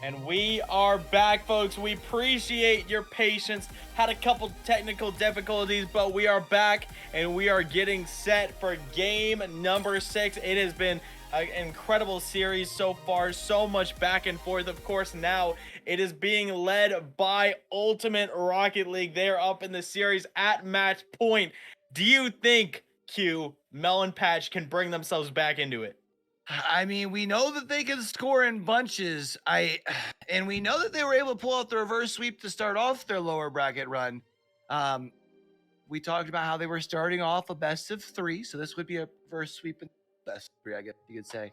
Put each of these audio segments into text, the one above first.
And we are back, folks. We appreciate your patience. Had a couple technical difficulties, but we are back and we are getting set for game number 6. It has been an incredible series so far. So much back and forth. Of course, now it is being led by Ultimate Rocket League. They're up in the series at match point. Do you think, Q, Melon Patch can bring themselves back into it? I mean, we know that they can score in bunches. And we know that they were able to pull out the reverse sweep to start off their lower bracket run. Um, we talked about how they were starting off a best of 3, so this would be a reverse sweep and best of 3, I guess you could say.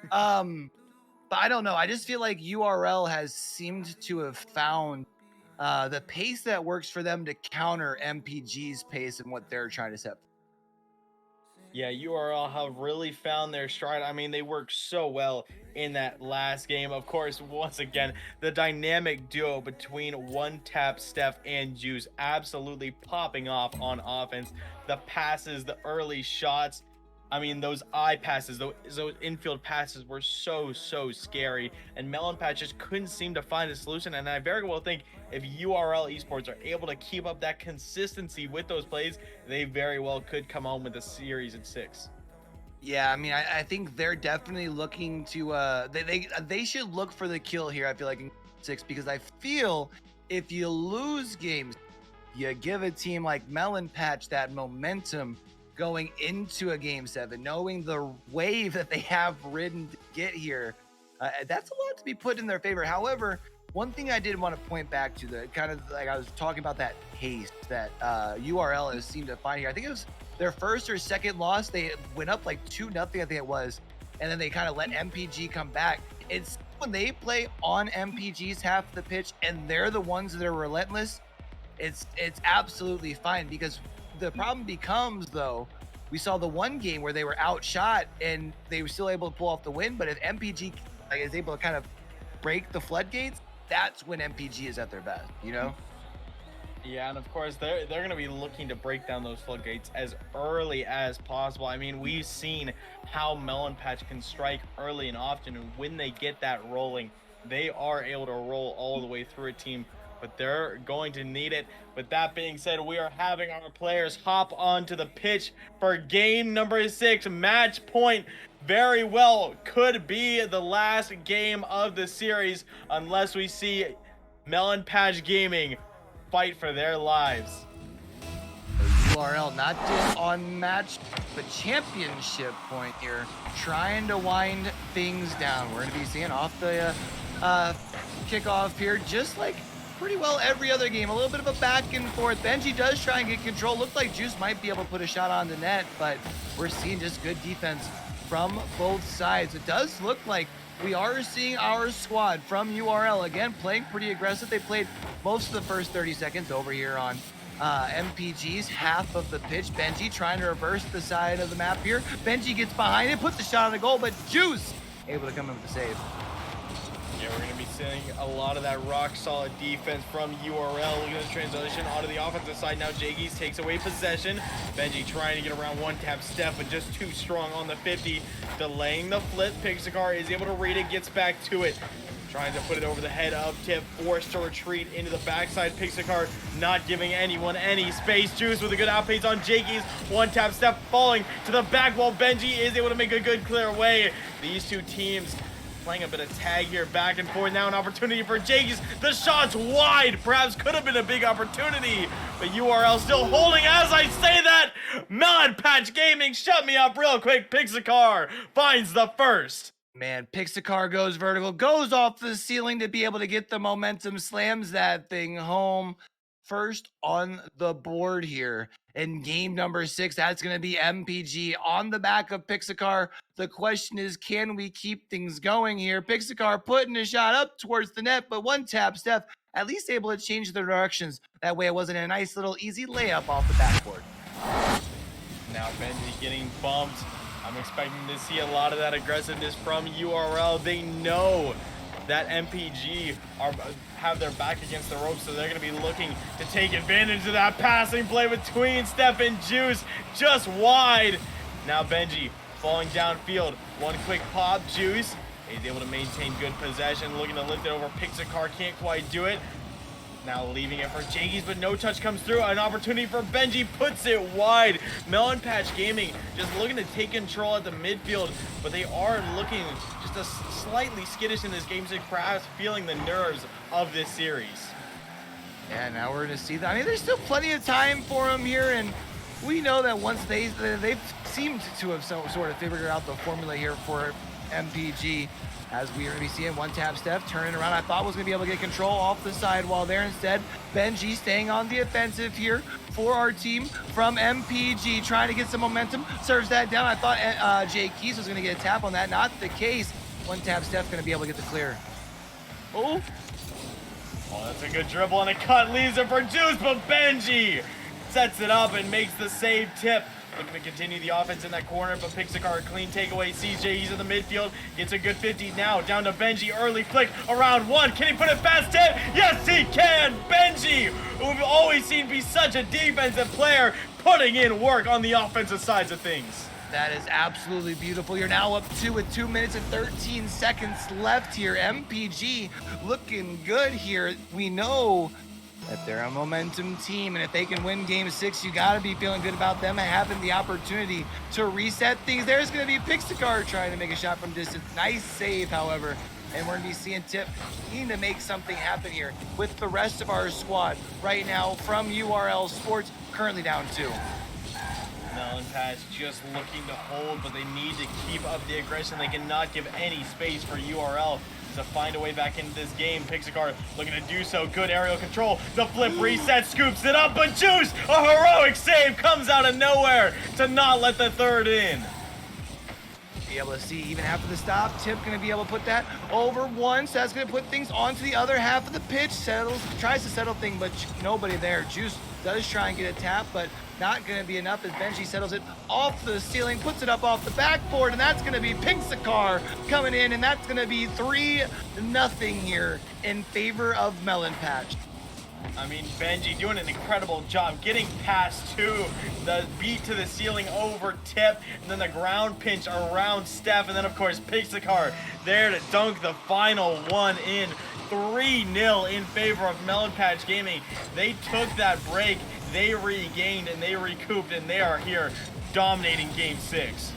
But I don't know. I just feel like URL has seemed to have found the pace that works for them to counter MPG's pace and what they're trying to set. Yeah, URL have really found their stride. I mean, they worked so well in that last game. Of course, once again, the dynamic duo between One Tap Steph and Juice absolutely popping off on offense. The passes, the early shots. I mean, those eye passes, those infield passes were so scary. And Melon Patch just couldn't seem to find a solution. And I very well think if URL Esports are able to keep up that consistency with those plays, they very well could come home with a series at 6. Yeah, I mean, I think they're definitely looking to they should look for the kill here. I feel like in 6, because I feel if you lose games, you give a team like Melon Patch that momentum going into a game 7, knowing the wave that they have ridden to get here. That's a lot to be put in their favor. However, one thing I did want to point back to, the kind of like I was talking about, that pace that URL has seemed to find here. I think it was their first or second loss. They went up like 2-0, I think it was, and then they kind of let MPG come back. It's when they play on MPG's half of the pitch and they're the ones that are relentless, it's absolutely fine. Because the problem becomes, though, we saw the one game where they were outshot and they were still able to pull off the win. But if MPG is able to kind of break the floodgates, that's when MPG is at their best, you know? Yeah, and of course they're going to be looking to break down those floodgates as early as possible. I mean, we've seen how Melon Patch can strike early and often, and when they get that rolling, they are able to roll all the way through a team, but they're going to need it. With that being said, we are having our players hop onto the pitch for game number 6. Match point very well could be the last game of the series unless we see Melon Patch Gaming fight for their lives. URL not just on match, but championship point here, trying to wind things down. We're going to be seeing off the kickoff here, just like pretty well every other game. A little bit of a back and forth. Benji does try and get control. Looked like Juice might be able to put a shot on the net, but we're seeing just good defense from both sides. It does look like we are seeing our squad from URL again playing pretty aggressive. They played most of the first 30 seconds over here on MPG's half of the pitch. Benji trying to reverse the side of the map here. Benji gets behind it, puts the shot on the goal, but Juice able to come in with the save. Yeah, we're going to be seeing a lot of that rock-solid defense from URL. Look at the transition onto the offensive side. Now Jaggies takes away possession. Benji trying to get around One Tap Steph, but just too strong on the 50. Delaying the flip. Pixacar is able to read it, gets back to it. Trying to put it over the head of Tip, forced to retreat into the backside. Pixacar not giving anyone any space. Juice with a good outpace on Jakey's. One Tap Step falling to the back wall. Benji is able to make a good clear away. These two teams playing a bit of tag here, back and forth. Now an opportunity for Jakey's. The shot's wide. Perhaps could have been a big opportunity, but URL still holding as I say that. Melon Patch Gaming, shut me up real quick. Pixacar finds the first. Man, Pixacar goes vertical, goes off the ceiling to be able to get the momentum, slams that thing home. First on the board here in game number 6. That's going to be MPG on the back of Pixacar. The question is, can we keep things going here? Pixacar putting a shot up towards the net, but One Tap Steph at least able to change their directions. That way it wasn't a nice little easy layup off the backboard. Now Benji getting bumped. I'm expecting to see a lot of that aggressiveness from URL. They know that MPG have their back against the ropes, so they're going to be looking to take advantage of that passing play between Steph and Juice, just wide. Now Benji falling downfield. One quick pop, Juice He's able to maintain good possession, looking to lift it over Pixacar, can't quite do it. Now leaving it for Jagies, but no touch comes through. An opportunity for Benji, puts it wide. Melon Patch Gaming just looking to take control at the midfield, but they are looking just slightly skittish in this game, so perhaps feeling the nerves of this series. Yeah, now we're going to see that. I mean, there's still plenty of time for them here, and we know that once they've seemed to have sort of figured out the formula here for MPG, as we are going to be seeing one tap Steph turning around. I thought was going to be able to get control off the sidewall there. Instead, Benji staying on the offensive here for our team from MPG, trying to get some momentum. Serves that down. I thought Jay Keys was going to get a tap on that. Not the case. One tap Steph going to be able to get the clear. Oh, that's a good dribble and a cut, leaves it for Juice, but Benji sets it up and makes the save tip. Looking to continue the offense in that corner, but Pixacar, clean takeaway. CJ, he's in the midfield, gets a good 50 now. Down to Benji, early flick, around one. Can he put it past him? Yes, he can! Benji, who we've always seen be such a defensive player, putting in work on the offensive sides of things. That is absolutely beautiful. You're now up 2 with 2 minutes and 13 seconds left here. MPG looking good here. We know that they're a momentum team, and if they can win game 6, you got to be feeling good about them having the opportunity to reset things. There's going to be Pixacar trying to make a shot from distance. Nice save, however, and we're going to be seeing Tip needing to make something happen here with the rest of our squad right now from URL Sports, currently down 2. Melon Patch just looking to hold, but they need to keep up the aggression. They cannot give any space for URL to find a way back into this game. Pixacar looking to do so. Good aerial control. The flip reset, scoops it up, but Juice, a heroic save, comes out of nowhere to not let the third in. Be able to see even after the stop, Tip going to be able to put that over once. That's going to put things onto the other half of the pitch. Tries to settle things, but nobody there. Juice does try and get a tap, but not going to be enough as Benji settles it off the ceiling, puts it up off the backboard, and that's going to be Pixacar coming in, and that's going to be 3-0 here in favor of Melon Patch. I mean, Benji doing an incredible job getting past to the beat to the ceiling over Tip, and then the ground pinch around Steph, and then of course Pixacar there to dunk the final one in. 3-0 in favor of Melon Patch Gaming. They took that break, they regained, and they recouped, and they are here dominating game 6.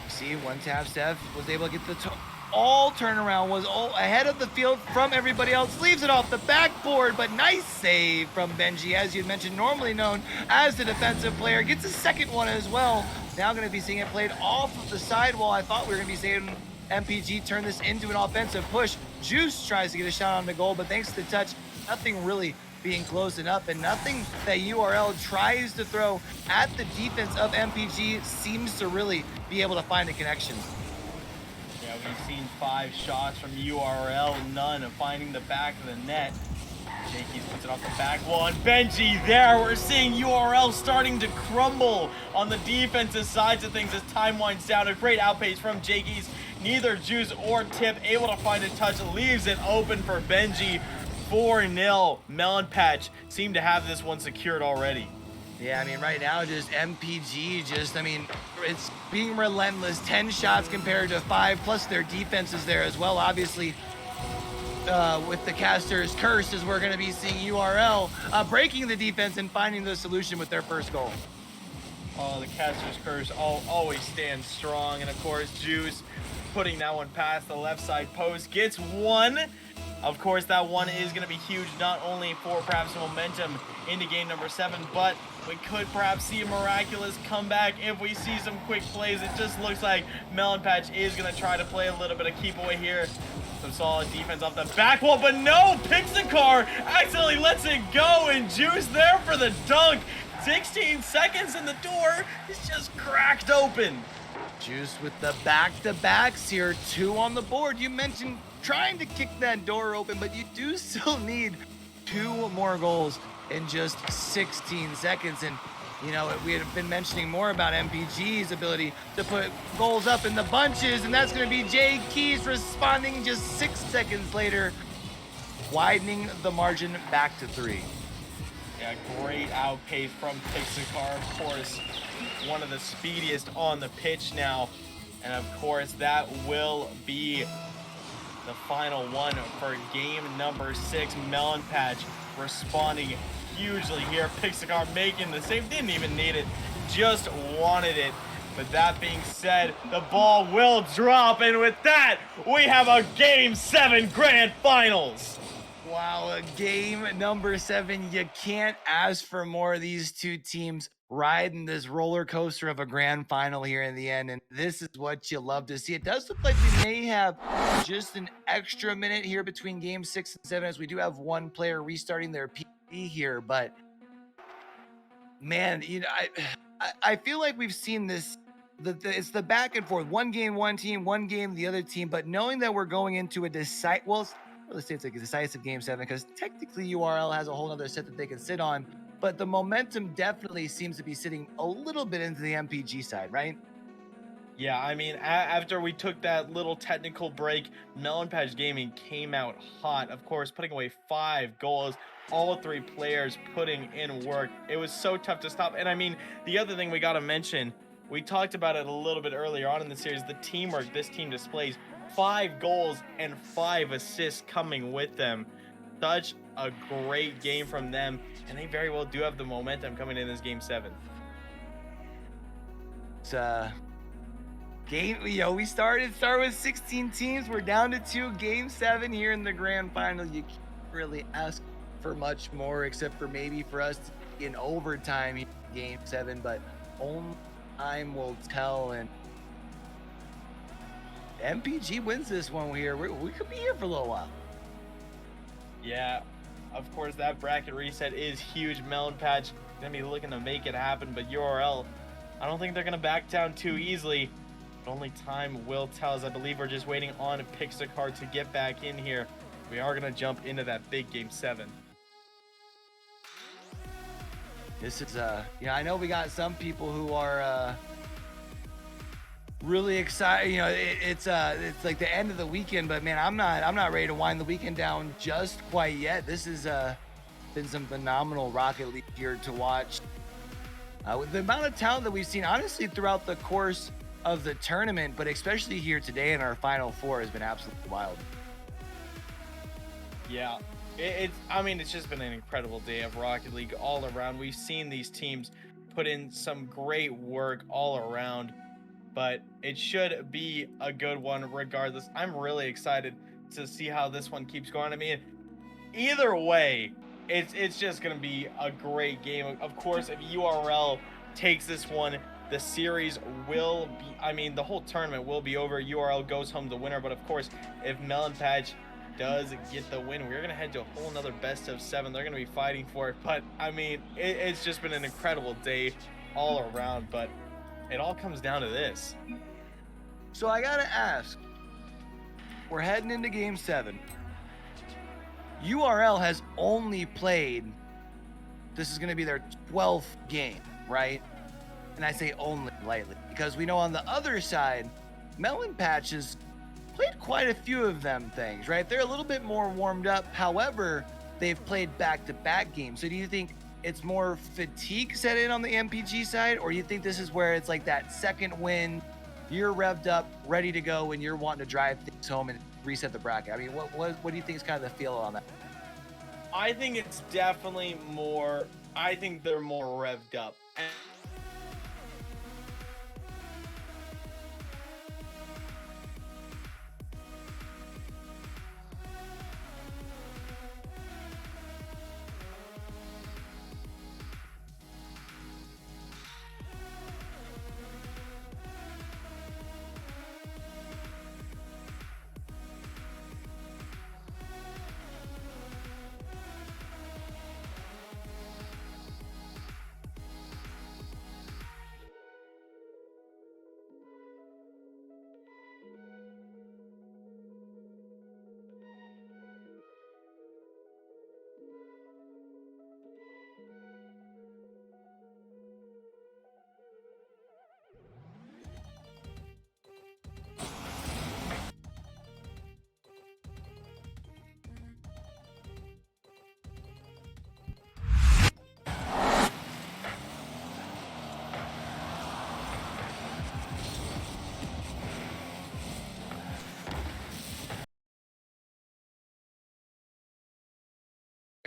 See, one tap Steph was able to get the all turnaround, was all ahead of the field from everybody else, leaves it off the backboard, but nice save from Benji, as you mentioned, normally known as the defensive player, gets a second one as well. Now going to be seeing it played off of the sidewall. I thought we were going to be seeing MPG turn this into an offensive push. Juice tries to get a shot on the goal, but thanks to the touch, nothing really being close enough, and nothing that URL tries to throw at the defense of MPG seems to really be able to find a connection. Yeah, we've seen 5 shots from URL, none of finding the back of the net. Jakey's puts it off the back wall, and Benji there. We're seeing URL starting to crumble on the defensive sides of things as time winds down. A great outpace from Jakey's. Neither Juice or Tip able to find a touch, leaves it open for Benji. 4-0. Melon Patch seem to have this one secured already. Yeah, I mean, right now, just MPG, it's being relentless. 10 shots compared to 5, plus their defense is there as well, obviously. With the caster's curse, as we're going to be seeing URL breaking the defense and finding the solution with their first goal. Oh, the caster's curse always stands strong, and of course, Juice putting that one past the left side post, gets one. Of course, that one is going to be huge, not only for perhaps momentum into game number 7, but we could perhaps see a miraculous comeback if we see some quick plays. It just looks like Melon Patch is going to try to play a little bit of keep away here. Some solid defense off the back wall, but no! Pixacar accidentally lets it go, and Juice there for the dunk. 16 seconds and the door is just cracked open. Juice with the back-to-backs here, 2 on the board. You mentioned trying to kick that door open, but you do still need 2 more goals in just 16 seconds. And, you know, we had been mentioning more about MPG's ability to put goals up in the bunches, and that's going to be Jay Keys responding just 6 seconds later, widening the margin back to 3. Yeah, great outpace from Pixacar, of course. One of the speediest on the pitch now. And of course, that will be the final one for game number 6. Melon Patch responding hugely here. Pixacar making the save, didn't even need it, just wanted it. But that being said, the ball will drop, and with that, we have a Game 7 Grand Finals. Wow, game number 7. You can't ask for more. These two teams riding this roller coaster of a grand final here in the end. And this is what you love to see. It does look like we may have just an extra minute here between game 6 and 7, as we do have one player restarting their PC here. But man, I feel like we've seen this. It's the back and forth. One game, one team, one game, the other team. But knowing that we're going into a let's say it's like a decisive game 7, because technically URL has a whole other set that they can sit on. But the momentum definitely seems to be sitting a little bit into the MPG side, right? Yeah, I mean, after we took that little technical break, Melon Patch Gaming came out hot. Of course, putting away 5 goals. All 3 players putting in work. It was so tough to stop. And I mean, the other thing we got to mention, we talked about it a little bit earlier on in the series, the teamwork this team displays. 5 goals and 5 assists coming with them. Such a great game from them. And they very well do have the momentum coming in this game 7. It's game, we start with 16 teams. We're down to 2. Game 7 here in the grand final. You can't really ask for much more, except for maybe for us to be in overtime here in game 7, but only time will tell. And MPG wins this one here. We could be here for a little while. Yeah, of course, that bracket reset is huge. Melon Patch gonna be looking to make it happen, but URL, I don't think they're gonna back down too easily. But only time will tell, as I believe we're just waiting on Pixacar to get back in here. We are gonna jump into that big game 7. This is I know we got some people who are really excited. It's like the end of the weekend, but man, I'm not ready to wind the weekend down just quite yet. This has been some phenomenal Rocket League here to watch. With the amount of talent that we've seen, honestly, throughout the course of the tournament, but especially here today in our Final Four, has been absolutely wild. Yeah, it's just been an incredible day of Rocket League all around. We've seen these teams put in some great work all around, but it should be a good one regardless. I'm really excited to see how this one keeps going. I mean, either way, it's just gonna be a great game. Of course, if URL takes this one, the series will be, I mean, the whole tournament will be over. URL goes home the winner. But of course, if Melon Patch does get the win, we're gonna head to a whole nother best of 7. They're gonna be fighting for it. But I mean, it's just been an incredible day all around. But it all comes down to this. So I gotta ask, we're heading into game 7. URL has only played, this is going to be their 12th game, right? And I say only lightly, because we know on the other side, Melon Patch has played quite a few of them things, right? They're a little bit more warmed up. However, they've played back-to-back games. So do you think it's more fatigue set in on the MPG side, or do you think this is where it's like that second win, you're revved up, ready to go, and you're wanting to drive things home and reset the bracket? I mean, what do you think is kind of the feel on that? I think it's definitely more, I think they're more revved up. And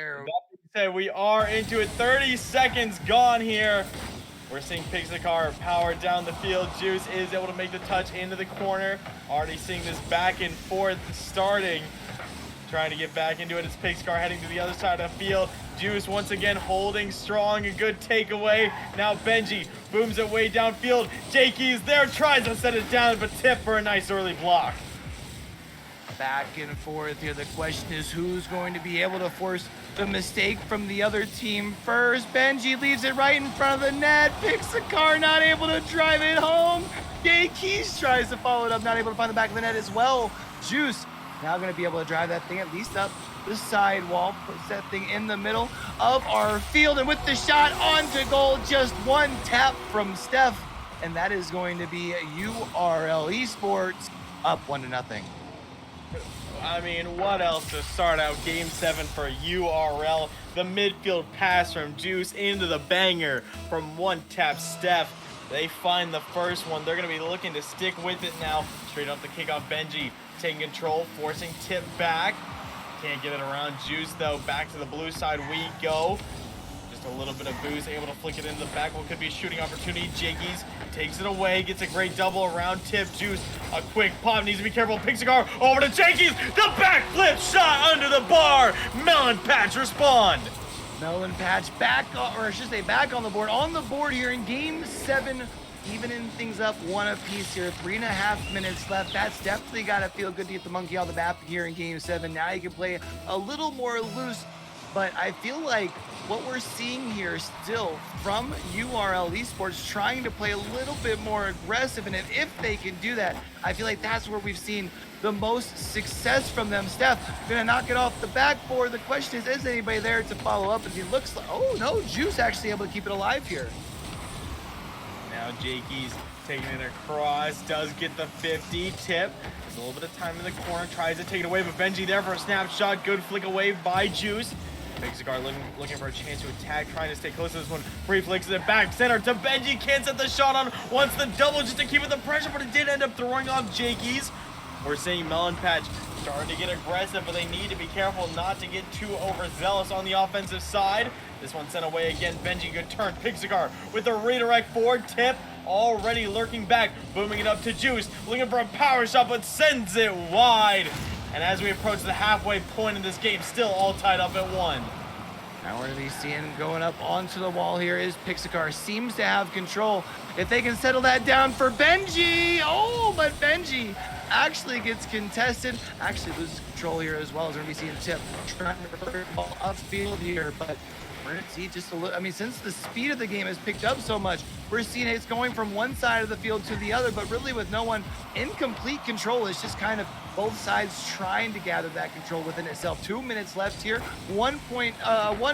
There. Said we are into it. 30 seconds gone here. We're seeing Pixar power down the field. Juice is able to make the touch into the corner. Already seeing this back and forth starting. Trying to get back into it. It's Pixar heading to the other side of the field. Juice once again holding strong. A good takeaway. Now Benji booms it way downfield. Jakey's there, tries to set it down, but tip for a nice early block. Back and forth here. The question is who's going to be able to force the mistake from the other team first. Benji leaves it right in front of the net. Pixar not able to drive it home. Keys tries to follow it up, not able to find the back of the net as well. Juice now going to be able to drive that thing at least up the sidewall, puts that thing in the middle of our field, and with the shot onto goal, just one tap from Steph, and that is going to be URL Esports up 1-0. I mean, what else to start out Game 7 for URL? The midfield pass from Juice into the banger from one-tap Steph. They find the first one. They're going to be looking to stick with it now. Straight up the kickoff, Benji taking control, forcing tip back. Can't get it around Juice, though. Back to the blue side we go. Just a little bit of boost, able to flick it into the back. What could be a shooting opportunity. Jakey's takes it away, gets a great double around tip. Juice, a quick pop, needs to be careful. Pixar over to Jakey's, the backflip shot under the bar. Melon Patch respond. Melon Patch back, or I should say back on the board. On the board here in Game 7, evening things up one apiece here. 3.5 minutes left. That's definitely got to feel good to get the monkey on the map here in Game 7. Now you can play a little more loose, but I feel like what we're seeing here still from URL Esports trying to play a little bit more aggressive, and if they can do that, I feel like that's where we've seen the most success from them. Steph gonna knock it off the backboard. The question is anybody there to follow up? As he looks like, oh no, Juice actually able to keep it alive here. Now Jakey's taking it across, does get the 50 tip. There's a little bit of time in the corner, tries to take it away, but Benji there for a snapshot. Good flick away by Juice. Pixar looking for a chance to attack, trying to stay close to this one. Free flicks it back center to Benji. Can't set the shot on. Wants the double just to keep it the pressure, but it did end up throwing off Jakey's. We're seeing Melon Patch starting to get aggressive, but they need to be careful not to get too overzealous on the offensive side. This one sent away again. Benji, good turn. Pixar with a redirect forward tip. Already lurking back, booming it up to Juice. Looking for a power shot, but sends it wide. And as we approach the halfway point in this game, still all tied up at 1. Now we're going to be seeing going up onto the wall here is Pixar. Seems to have control. If they can settle that down for Benji. Oh, but Benji actually gets contested. Actually loses control here as well, as we're going to be seeing Tip trying to reverse the ball upfield here. But we're going to see just a little, I mean, since the speed of the game has picked up so much, we're seeing it's going from one side of the field to the other, but really with no one in complete control. It's just kind of both sides trying to gather that control within itself. 2 minutes left here, 1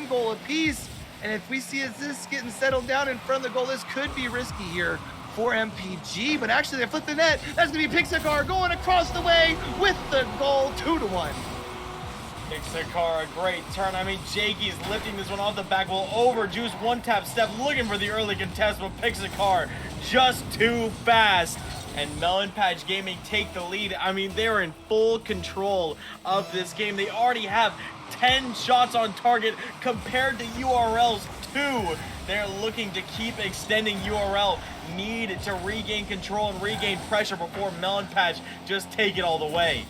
goal apiece. And if we see this getting settled down in front of the goal, this could be risky here for MPG, but actually they flipped the net. That's gonna be Pixar going across the way with the goal, 2-1. Pixar, a great turn. I mean, Jakey's lifting this one off the back wall over Juice. One tap step, looking for the early contest, but Pixar just too fast. And Melon Patch Gaming take the lead. I mean, they're in full control of this game. They already have 10 shots on target compared to URL's 2. They're looking to keep extending. URL need to regain control and regain pressure before Melon Patch just take it all the way.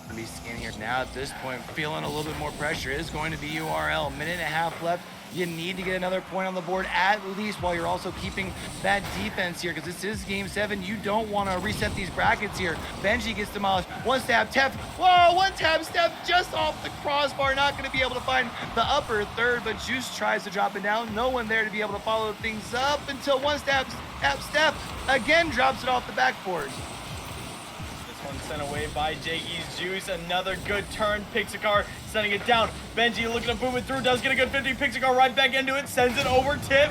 Gonna be seeing here now at this point, feeling a little bit more pressure is going to be URL. 1.5 left. You need to get another point on the board at least, while you're also keeping that defense here, because this is Game 7. You don't want to reset these brackets here. Benji gets demolished. One tap, whoa, one tap step just off the crossbar. Not going to be able to find the upper third, but Juice tries to drop it down. No one there to be able to follow things up until one tap step again drops it off the backboard. One sent away by Jakey's. Juice, another good turn. Pixar setting it down. Benji looking to boom it through, does get a good 50. Pixar right back into it, sends it over tip.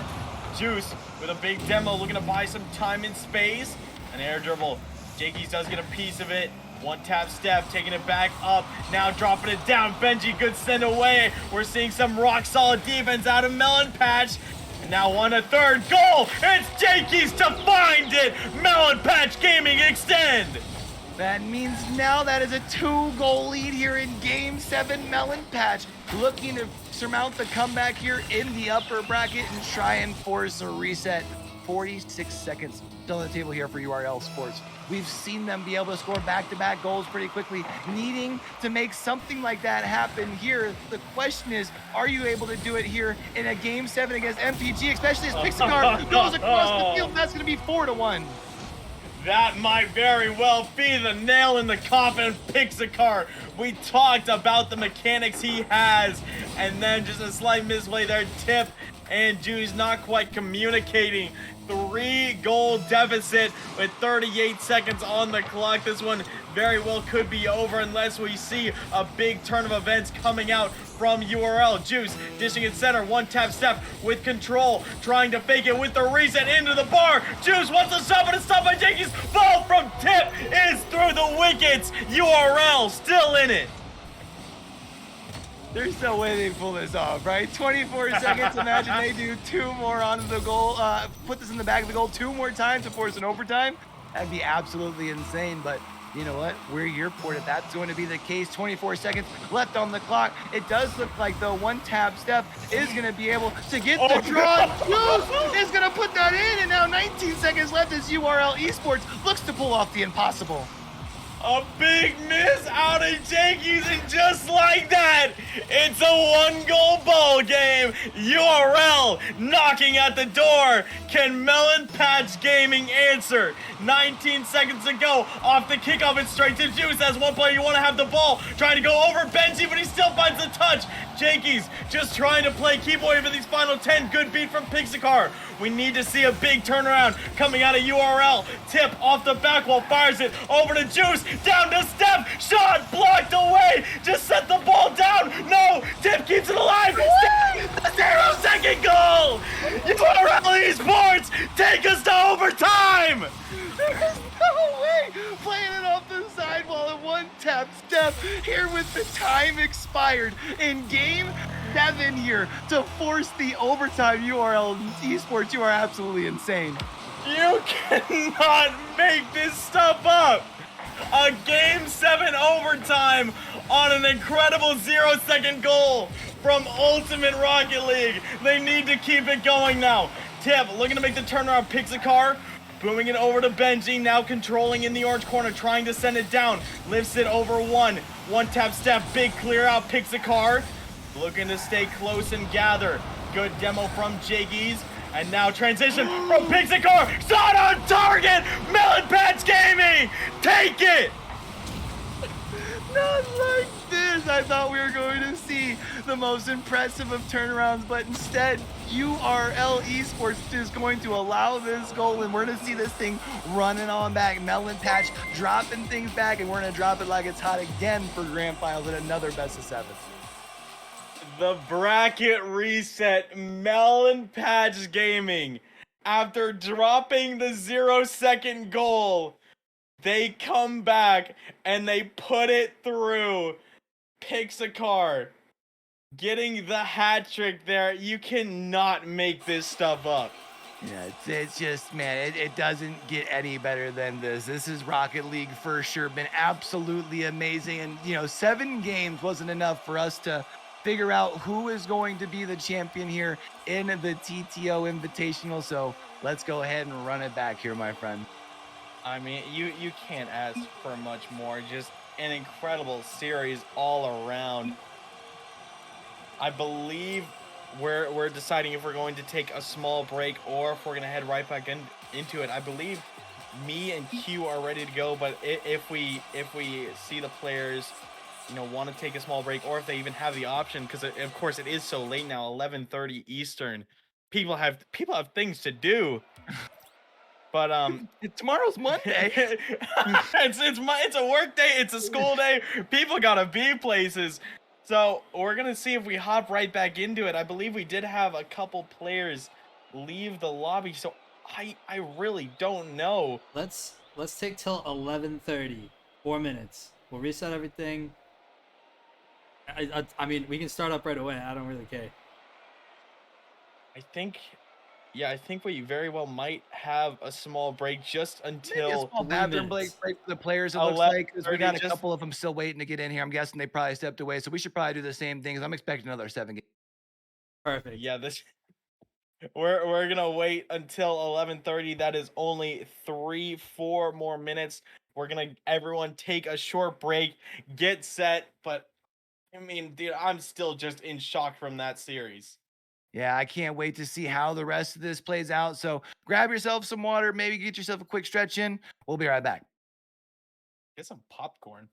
Juice with a big demo, looking to buy some time and space. An air dribble. Jakey's does get a piece of it. One tap step, taking it back up. Now dropping it down. Benji, good send away. We're seeing some rock solid defense out of Melon Patch. And now on a third goal. It's Jakey's to find it. Melon Patch Gaming extend. That means now that is a 2-goal lead here in Game 7. Melon Patch looking to surmount the comeback here in the upper bracket and try and force a reset. 46 seconds still on the table here for URL Sports. We've seen them be able to score back-to-back goals pretty quickly, needing to make something like that happen here. The question is, are you able to do it here in a Game 7 against MPG, especially as Pixacar goes across the field? That's going to be 4-1. That might very well be the nail in the coffin of Pixacar. We talked about the mechanics he has, and then just a slight misplay there. Tip and Juice not quite communicating. 3-goal deficit with 38 seconds on the clock. This one very well could be over unless we see a big turn of events coming out from URL. Juice dishing it center, one tap step with control, trying to fake it with the reset into the bar. Juice wants a shot, but it's stopped by Jakey's. Ball from Tip is through the wickets. URL still in it. There's no way they pull this off, right? 24 seconds. Imagine they do 2 more onto the goal, put this in the back of the goal 2 more times to force an overtime. That'd be absolutely insane. But you know what? We're here for it. That's going to be the case. 24 seconds left on the clock. It does look like the one tap step is going to be able to get the draw. Juice is going to put that in, and now 19 seconds left as URL Esports looks to pull off the impossible. A big miss out of Jakey's, and just like that, it's a 1-goal ball game. URL knocking at the door. Can Melon Patch Gaming answer? 19 seconds to go. Off the kickoff, it's straight to Juice. As one player, you want to have the ball. Trying to go over Benji, but he still finds the touch. Jakey's just trying to play keep away for these final 10. Good beat from Pixacar. We need to see a big turnaround coming out of URL. Tip off the back wall, fires it over to Juice. Down to Steph. Shot blocked away. Just set the ball down. No. Tip keeps it alive. 0-second goal. URL Esports take us to overtime. There's no way. Playing it off the sidewall at one tap step here with the time expired in Game 7 here to force the overtime. URL Esports, you are absolutely insane. You cannot make this stuff up. A Game 7 overtime on an incredible 0-second goal from Ultimate Rocket League. They need to keep it going now. Tip looking to make the turnaround. Pixacar booming it over to Benji, now controlling in the orange corner, trying to send it down. Lifts it over one tap step, big clear out. Pixacar looking to stay close and gather. Good demo from Jakey's. And now transition from Pixacar. Shot on target! Melon Patch Gaming! Take it! Not like this. I thought we were going to see the most impressive of turnarounds, but instead, URL Esports is going to allow this goal, and we're going to see this thing running on back. Melon Patch dropping things back, and we're going to drop it like it's hot again for Grand Finals in another best of 7. The bracket reset. Melon Patch Gaming, after dropping the 0-second goal, they come back and they put it through. Pixacar getting the hat trick there. You cannot make this stuff up. Yeah, it's just, man, it doesn't get any better than this. This is Rocket League for sure. Been absolutely amazing. And, you know, 7 games wasn't enough for us to figure out who is going to be the champion here in the TTO Invitational. So let's go ahead and run it back here, my friend. I mean, you can't ask for much more. Just an incredible series all around. I believe we're deciding if we're going to take a small break or if we're going to head right back into it. I believe me and Q are ready to go, but if we see the players, you know, want to take a small break, or if they even have the option, because of course it is so late now, 11:30 Eastern. People have things to do. But tomorrow's Monday. it's a work day. It's a school day. People gotta be places. So we're gonna see if we hop right back into it. I believe we did have a couple players leave the lobby, so I really don't know. Let's take till 11:30. 4 minutes. We'll reset everything. I mean, we can start up right away. I don't really care. I think Yeah, I think we very well might have a small break just Maybe a until small 3 bathroom break minutes. for the players, it looks like, because we 11:30. got a couple of them still waiting to get in here. I'm guessing they probably stepped away, so we should probably do the same thing, 'cause I'm expecting another 7 games. Perfect. Yeah, this we're gonna wait until 11:30. That is only 4 more minutes. We're gonna everyone take a short break, get set. But I mean, dude, I'm still just in shock from that series. Yeah, I can't wait to see how the rest of this plays out. So grab yourself some water, maybe get yourself a quick stretch in. We'll be right back. Get some popcorn.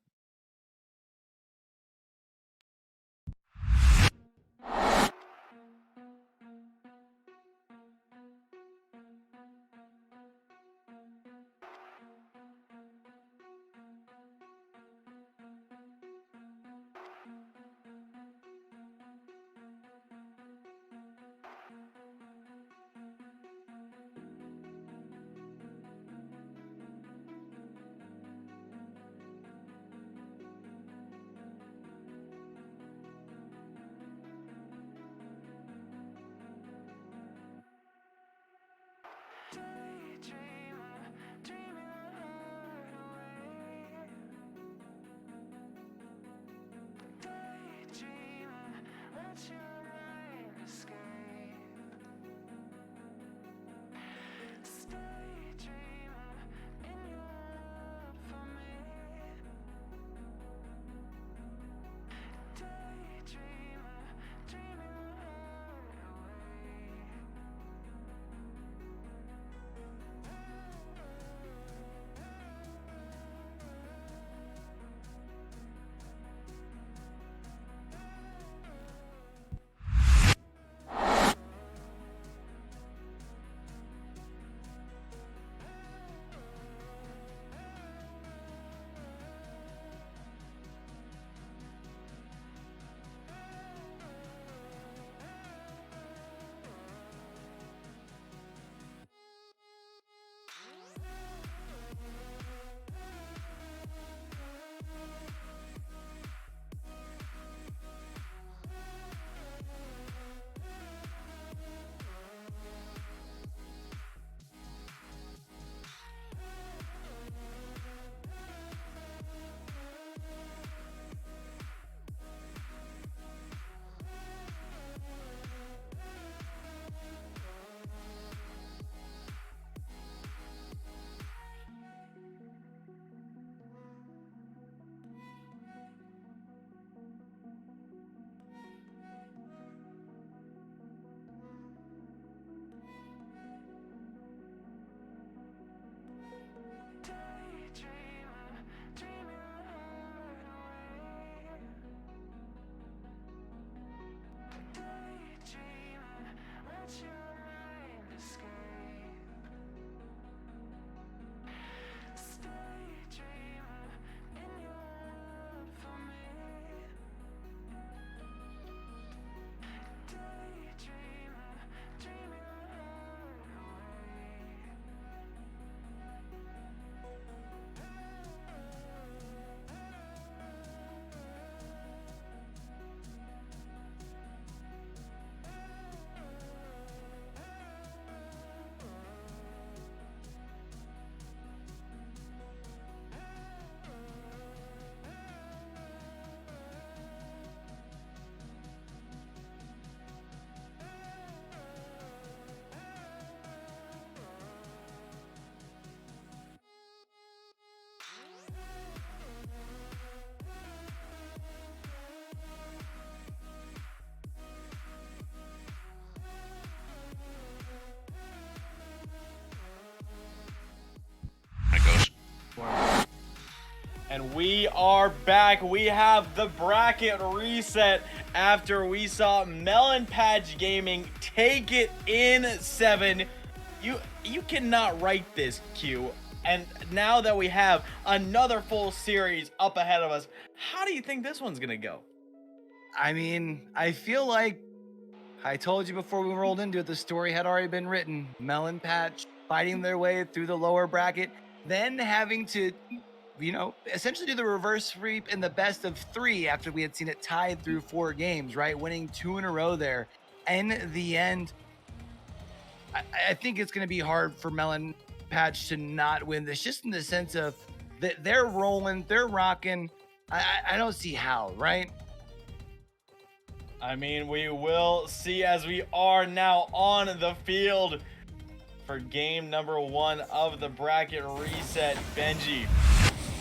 And we are back. We have the bracket reset after we saw Melon Patch Gaming take it in 7. You cannot write this, Q. And now that we have another full series up ahead of us, how do you think this one's gonna go? I mean, I feel like I told you before we rolled into it, the story had already been written. Melon Patch fighting their way through the lower bracket, then having to, essentially do the reverse sweep in the best of 3 after we had seen it tied through 4 games, right? Winning 2 in a row there. In the end, I think it's going to be hard for Melon Patch to not win this, just in the sense of that they're rolling, they're rocking. I don't see how, right? I mean, we will see as we are now on the field for game number 1 of the bracket reset. Benji,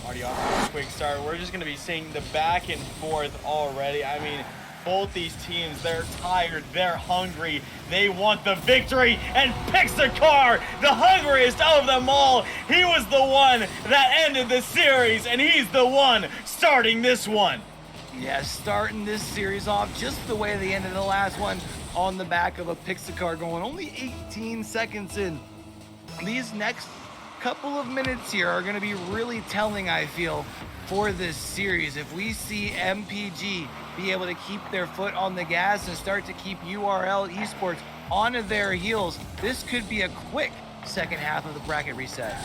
already off to a quick start. We're just going to be seeing the back and forth already. I mean, both these teams, they're tired, they're hungry, they want the victory, and Pixacar, the hungriest of them all, he was the one that ended the series, and he's the one starting this one. Yeah, starting this series off just the way they ended the last one, on the back of a Pixacar going only 18 seconds in. These next couple of minutes here are going to be really telling, I feel, for this series. If we see MPG be able to keep their foot on the gas and start to keep URL Esports on their heels, this could be a quick second half of the bracket reset.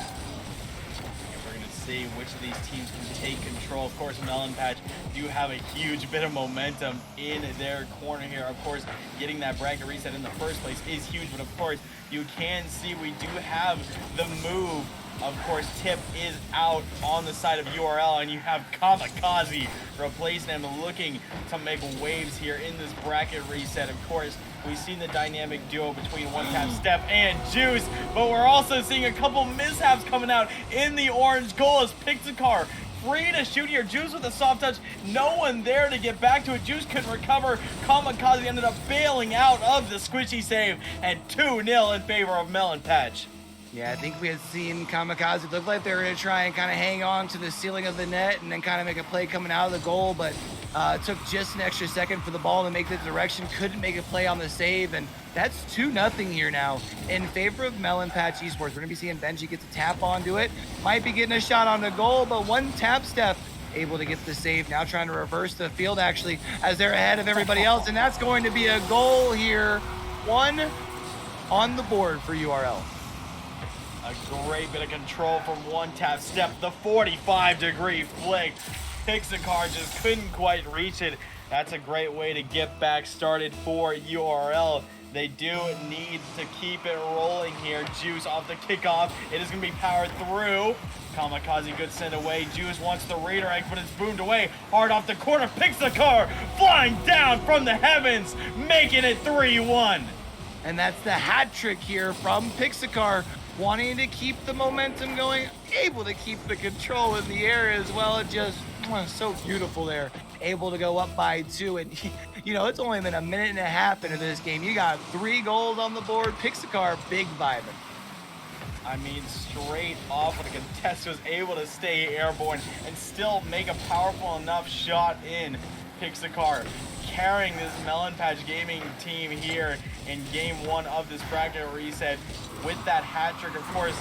We're going to see which of these teams can take control. Of course, Melon Patch do have a huge bit of momentum in their corner here. Of course, getting that bracket reset in the first place is huge, but of course, you can see we do have the move. Of course, Tip is out on the side of URL, and you have Kamikaze replacing him, looking to make waves here in this bracket reset. Of course, we've seen the dynamic duo between One Tap Step and Juice, but we're also seeing a couple mishaps coming out in the orange goal as Pixacar free to shoot here. Juice with a soft touch, no one there to get back to it. Juice couldn't recover. Kamikaze ended up bailing out of the squishy save, and 2-0 in favor of Melon Patch. Yeah, I think we had seen Kamikaze look like they were going to try and kind of hang on to the ceiling of the net and then kind of make a play coming out of the goal, but it took just an extra second for the ball to make the direction, couldn't make a play on the save, and that's 2-0 here now in favor of Melon Patch Esports. We're going to be seeing Benji get to tap onto it, might be getting a shot on the goal, but one tap step able to get the save, now trying to reverse the field actually as they're ahead of everybody else, and that's going to be a goal here. 1 on the board for URL. A great bit of control from One Tap Step, the 45-degree flick. Pixacar just couldn't quite reach it. That's a great way to get back started for URL. They do need to keep it rolling here. Juice off the kickoff. It is going to be powered through. Kamikaze good send away. Juice wants the redirect, but it's boomed away. Hard off the corner. Pixacar flying down from the heavens, making it 3-1. And that's the hat trick here from Pixacar, wanting to keep the momentum going, able to keep the control in the air as well. It just so beautiful there. Able to go up by 2, and you know, it's only been a minute and a half into this game. You got 3 goals on the board. Pixacar big vibing. I mean, straight off of the contest was able to stay airborne and still make a powerful enough shot in. Pixacar carrying this Melon Patch Gaming team here in game 1 of this bracket reset with that hat trick. Of course,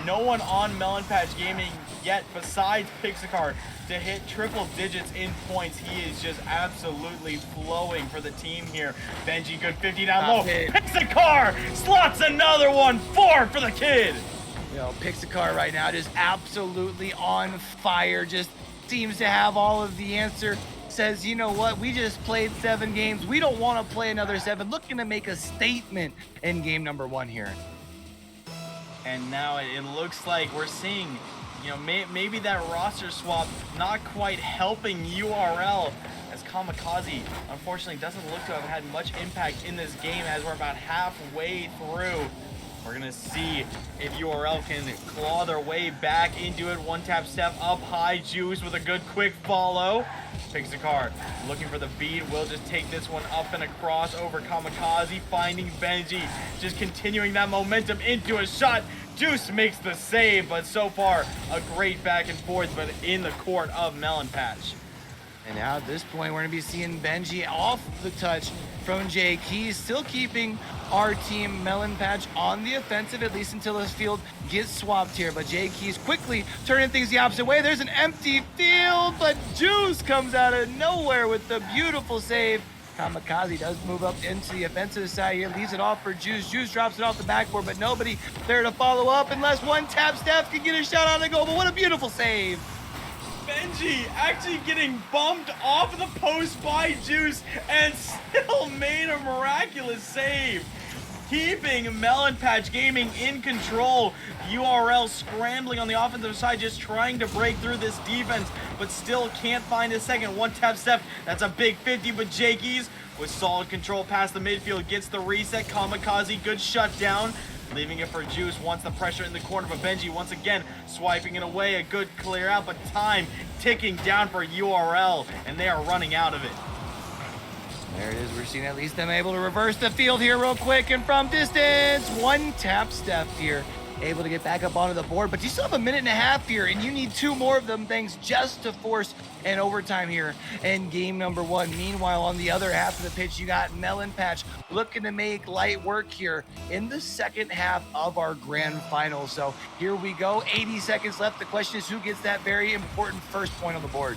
no one on Melon Patch Gaming yet besides Pixacar to hit triple digits in points. He is just absolutely flowing for the team here. Benji, good 50 down low. Pixacar slots another one. 4 for the kid. You know, Pixacar right now just absolutely on fire. Just seems to have all of the answer. Says, you know what, we just played 7 games. We don't want to play another 7. Looking to make a statement in game number 1 here. And now it looks like we're seeing, you know, maybe that roster swap not quite helping URL, as Kamikaze unfortunately doesn't look to have had much impact in this game as we're about halfway through. We're gonna see if URL can claw their way back into it. One tap step up high. Juice with a good quick follow. Pixacar looking for the beat. Will just take this one up and across over Kamikaze, finding Benji. Just continuing that momentum into a shot. Juice makes the save, but so far a great back and forth, but in the court of Melon Patch. And now at this point, we're going to be seeing Benji off the touch from Jay Keys, still keeping our team Melon Patch on the offensive, at least until this field gets swapped here. But Jay Keys quickly turning things the opposite way. There's an empty field, but Juice comes out of nowhere with the beautiful save. Kamikaze does move up into the offensive side here, leaves it off for Juice. Juice drops it off the backboard, but nobody there to follow up unless one tap Steph can get a shot on the goal. But what a beautiful save. Benji actually getting bumped off of the post by Juice and still made a miraculous save. keeping Melon Patch Gaming in control. URL scrambling on the offensive side, just trying to break through this defense, but still can't find a second. One tap step, that's a big 50, but Jakey's with solid control past the midfield gets the reset. Kamikaze, good shutdown. Leaving it for Juice, wants the pressure in the corner, but Benji once again swiping it away. A good clear out, but time ticking down for URL, and they are running out of it. There it is. We're seeing at least them able to reverse the field here real quick and from distance. One tap step here, able to get back up onto the board, but you still have a minute and a half here, and you need 2 more of them things just to force an overtime here in game number 1. Meanwhile, on the other half of the pitch, you got Melon Patch looking to make light work here in the second half of our grand final. So here we go, 80 seconds left. The question is, who gets that very important first point on the board?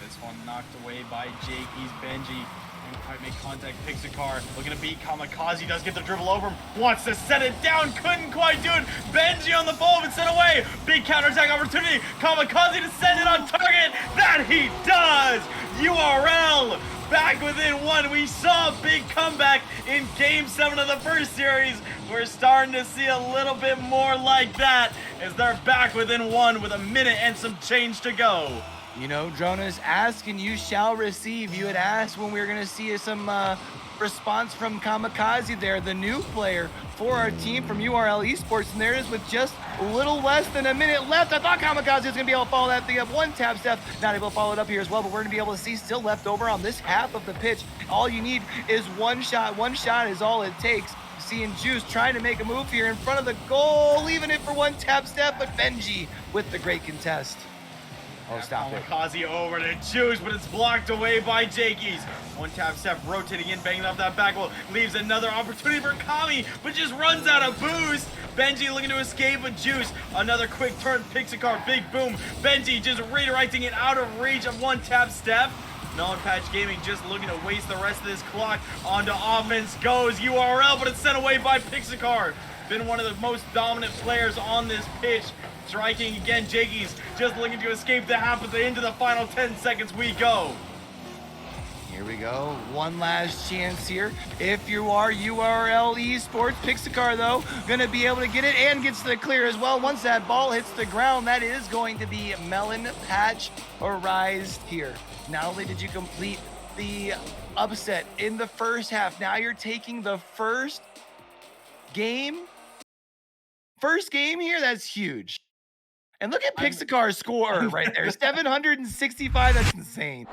This one knocked away by Jakey's. Benji didn't quite make contact. Pixacar looking to beat Kamikaze, does get the dribble over him, wants to set it down, couldn't quite do it. Benji on the ball, but sent away. Big counterattack opportunity. Kamikaze to send it on target. That he does. URL back within 1. We saw a big comeback in game 7 of the first series. We're starting to see a little bit more like that as they're back within 1 with a minute and some change to go. You know, Dronas, ask and you shall receive. You had asked when we were going to see some response from Kamikaze there, the new player for our team from URL Esports, and there it is with just a little less than a minute left. I thought Kamikaze was going to be able to follow that thing up. One tap step, not able to follow it up here as well, but we're going to be able to see still left over on this half of the pitch. All you need is one shot. One shot is all it takes. Seeing Juice trying to make a move here in front of the goal, leaving it for one tap step, but Benji with the great contest. Oh, stop it. Kamikaze over to Juice, but it's blocked away by Jakey's. One tap step, rotating in, banging off that back wall. Leaves another opportunity for Kami, but just runs out of boost. Benji looking to escape with Juice. Another quick turn, Pixacar, big boom. Benji just redirecting it out of reach of one tap step. Melon Patch Gaming just looking to waste the rest of this clock. Onto offense goes URL, but it's sent away by Pixacar. Been one of the most dominant players on this pitch. Striking again, Jakey's just looking to escape the half, but into the final 10 seconds we go. Here we go, one last chance here. If you are URL Esports, Pixacar though, gonna be able to get it and gets the clear as well. Once that ball hits the ground, that is going to be Melon Patch Arise here. Not only did you complete the upset in the first half, now you're taking the first game here. That's huge. And look at Pixacar's score right there, 765. That's insane.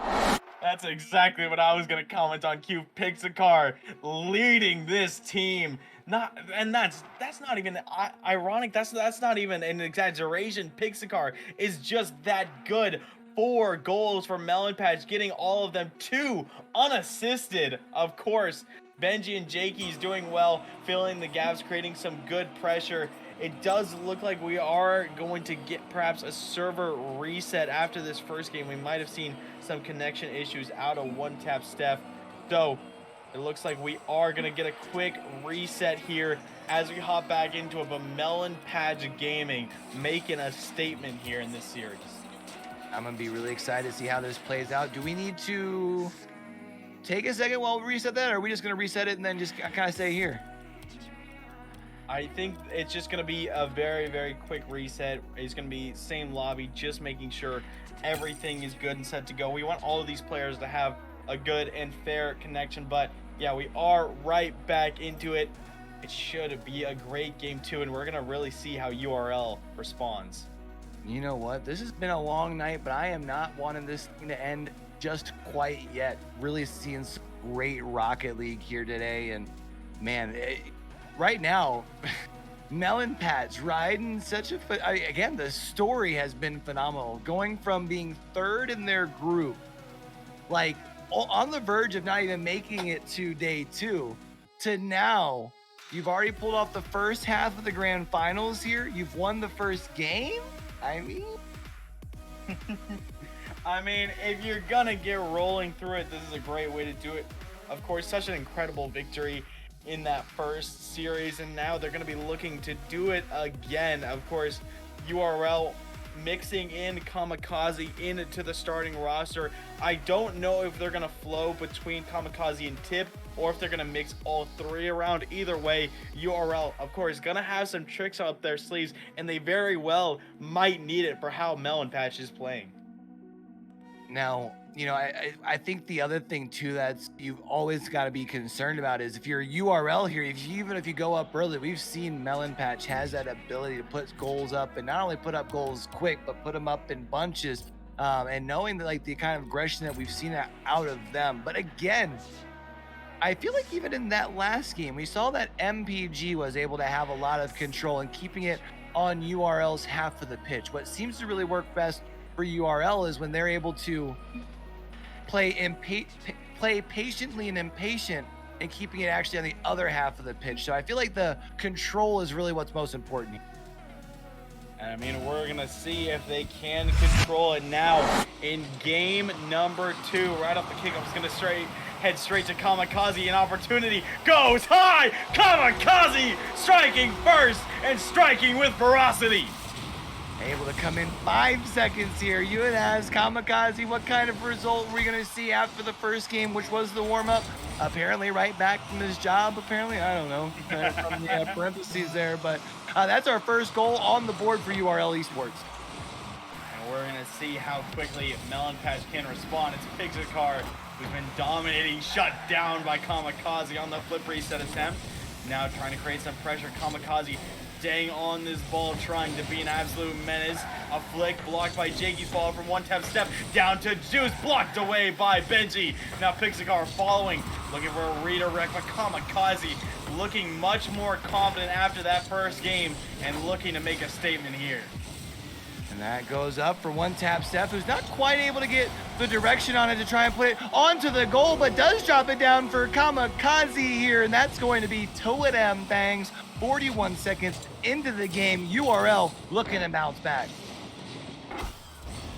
That's exactly what I was gonna comment on. Q Pixacar leading this team. That's not even ironic. That's not even an exaggeration. Pixacar is just that good. 4 goals for Melon Patch, getting all of them 2 unassisted. Of course, Benji and Jakey's doing well, filling the gaps, creating some good pressure. It does look like we are going to get perhaps a server reset after this first game. We might have seen some connection issues out of one tap step. So it looks like we are going to get a quick reset here as we hop back into it. But Melon Patch Gaming making a statement here in this series. I'm going to be really excited to see how this plays out. Do we need to take a second while we reset that, or are we just going to reset it and then just kind of stay here? I think it's just going to be a very, very quick reset. It's going to be same lobby, just making sure everything is good and set to go. We want all of these players to have a good and fair connection, but yeah, we are right back into it. It should be a great game too, and we're going to really see how URL responds. You know what? This has been a long night, but I am not wanting this thing to end just quite yet. Really seeing some great Rocket League here today, and man, right now, Melon Patch riding such a... again, the story has been phenomenal. Going from being 3rd in their group, like on the verge of not even making it to day 2, to now, you've already pulled off the first half of the grand finals here. You've won the first game. I mean, if you're gonna get rolling through it, this is a great way to do it. Of course, such an incredible victory in that first series, and now they're going to be looking to do it again. Of course, URL mixing in Kamikaze into the starting roster. I don't know if they're going to flow between Kamikaze and Tip or if they're going to mix all three around. Either way, URL, of course, going to have some tricks up their sleeves, and they very well might need it for how Melon Patch is playing. Now, you know, I think the other thing too that's you've always got to be concerned about is if you're URL here, even if you go up early, we've seen Melon Patch has that ability to put goals up, and not only put up goals quick, but put them up in bunches. And knowing that like the kind of aggression that we've seen out of them. But again, I feel like even in that last game, we saw that MPG was able to have a lot of control and keeping it on URL's half of the pitch. What seems to really work best for URL is when they're able to play patiently and impatient and keeping it actually on the other half of the pitch. So I feel like the control is really what's most important here. And I mean, we're going to see if they can control it now in game number 2. Right off the kickoff, it's going to head straight to Kamikaze. An opportunity goes high. Kamikaze striking first and striking with ferocity. Able to come in 5 seconds here. You had asked Kamikaze what kind of result we're going to see after the first game, which was the warm-up. Apparently right back from his job, apparently. I don't know, from the parentheses there. But that's our first goal on the board for URL Esports. And we're going to see how quickly Melon Patch can respond. It's Pixar, who's been dominating, shut down by Kamikaze on the flip reset attempt. Now trying to create some pressure. Kamikaze staying on this ball, trying to be an absolute menace. A flick blocked by Jakey's fall from one tap step down to Juice, blocked away by Benji. Now Pixar following, looking for a redirect, but Kamikaze looking much more confident after that first game and looking to make a statement here. And that goes up for one tap Steph, who's not quite able to get the direction on it to try and put it onto the goal, but does drop it down for Kamikaze here, and that's going to be Toadam Bangs. 41 seconds into the game, URL looking to bounce back.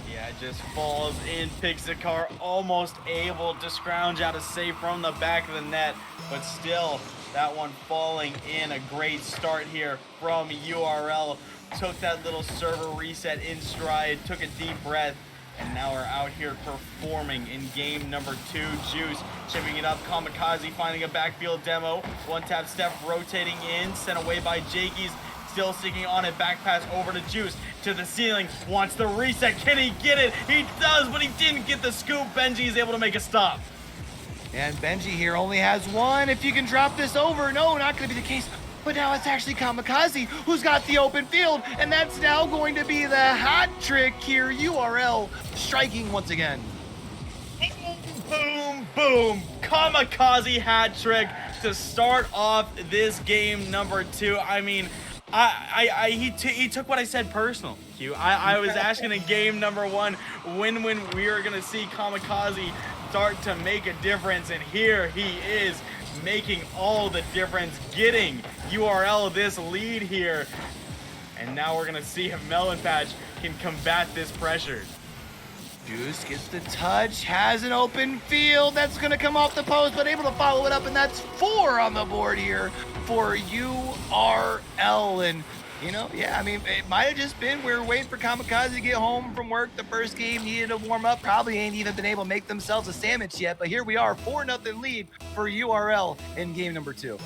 Yeah, it just falls in. Pixar almost able to scrounge out a save from the back of the net, but still that one falling in. A great start here from URL. Took that little server reset in stride, took a deep breath, and now we're out here performing in game number 2. Juice chipping it up. Kamikaze finding a backfield demo. One tap step rotating in, sent away by Jakey's. Still sticking on it. Back pass over to Juice to the ceiling. Wants the reset. Can he get it? He does, but he didn't get the scoop. Benji is able to make a stop. And Benji here only has one. If you can drop this over, no, not going to be the case. But now it's actually Kamikaze who's got the open field, and that's now going to be the hat trick here. URL striking once again. Boom, boom. Kamikaze hat trick to start off this game number 2. I mean, he took what I said personal, Q. I was asking in game number 1 when we were going to see Kamikaze start to make a difference, and here he is, making all the difference, getting URL this lead here. And now we're gonna see if Melon Patch can combat this pressure. Juice gets the touch, has an open field, that's gonna come off the post, but able to follow it up, and that's 4 on the board here for URL. And you know, yeah, I mean, it might have just been we were waiting for Kamikaze to get home from work. The first game needed to warm up. Probably ain't even been able to make themselves a sandwich yet. But here we are, 4-0 lead for URL in game number 2.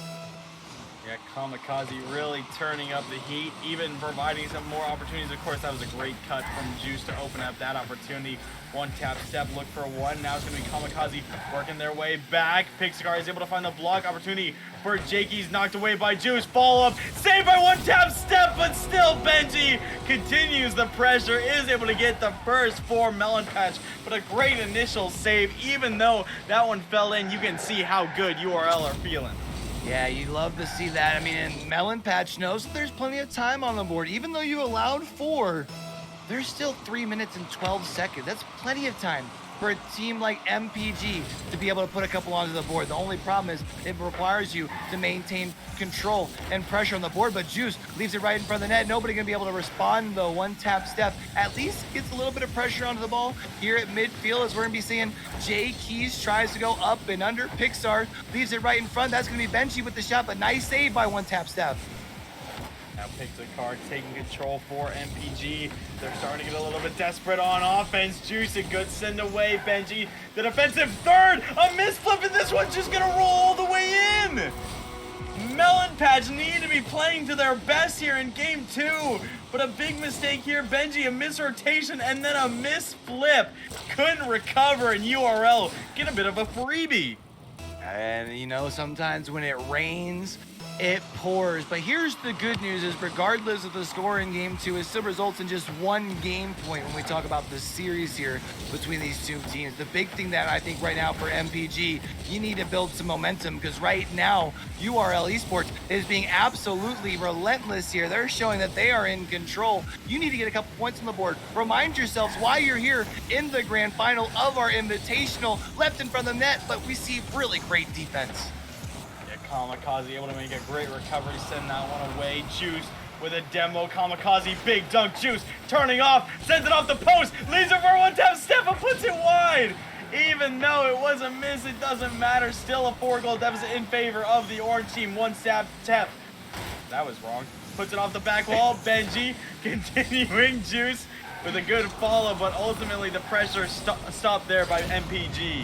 Yeah, Kamikaze really turning up the heat, even providing some more opportunities. Of course, that was a great cut from Juice to open up that opportunity. One tap step, look for one. Now it's going to be Kamikaze working their way back. Pixar is able to find the block opportunity for Jakey's, knocked away by Juice. Follow up, saved by one tap step, but still Benji continues the pressure, is able to get the first for Melon Patch. But a great initial save, even though that one fell in, you can see how good URL are feeling. Yeah, you love to see that. I mean, and Melon Patch knows that there's plenty of time on the board. Even though you allowed 4, there's still 3 minutes and 12 seconds. That's plenty of time for a team like MPG to be able to put a couple onto the board. The only problem is it requires you to maintain control and pressure on the board, but Juice leaves it right in front of the net. Nobody gonna be able to respond though. One tap step at least gets a little bit of pressure onto the ball here at midfield, as we're gonna be seeing Jay Keys tries to go up and under. Pixar leaves it right in front. That's gonna be Benji with the shot, but nice save by one tap step. Now Pixar taking control for MPG. They're starting to get a little bit desperate on offense. Juice, a good send away. Benji, the defensive third. A misflip, and this one's just gonna roll all the way in. Melon Patch need to be playing to their best here in game 2. But a big mistake here. Benji, a misrotation, and then a misflip. Couldn't recover, and URL get a bit of a freebie. And you know, sometimes when it rains, it pours. But here's the good news is regardless of the score in game 2, it still results in just 1 game point when we talk about the series here between these two teams. The big thing that I think right now for MPG, you need to build some momentum because right now URL Esports is being absolutely relentless here. They're showing that they are in control. You need to get a couple points on the board. Remind yourselves why you're here in the grand final of our Invitational, left in front of the net, but we see really great defense. Kamikaze able to make a great recovery, send that one away. Juice with a demo. Kamikaze, big dunk. Juice turning off, sends it off the post, leaves it for a one-tap step and puts it wide. Even though it was a miss, it doesn't matter. Still a 4-goal deficit in favor of the orange team. One tap. That was wrong. Puts it off the back wall. Benji continuing. Juice with a good follow, but ultimately the pressure stopped there by MPG.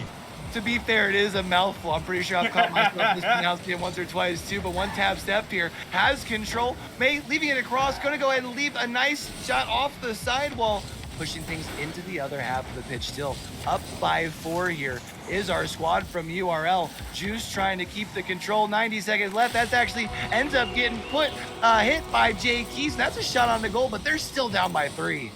To be fair, it is a mouthful. I'm pretty sure I've caught myself mispronouncing it once or twice too, but one tap step here has control. Leaving it across, gonna go ahead and leave a nice shot off the sidewall, pushing things into the other half of the pitch. Still up by 4 here is our squad from URL. Juice trying to keep the control, 90 seconds left. That's actually ends up getting hit by Jay Keys. That's a shot on the goal, but they're still down by 3.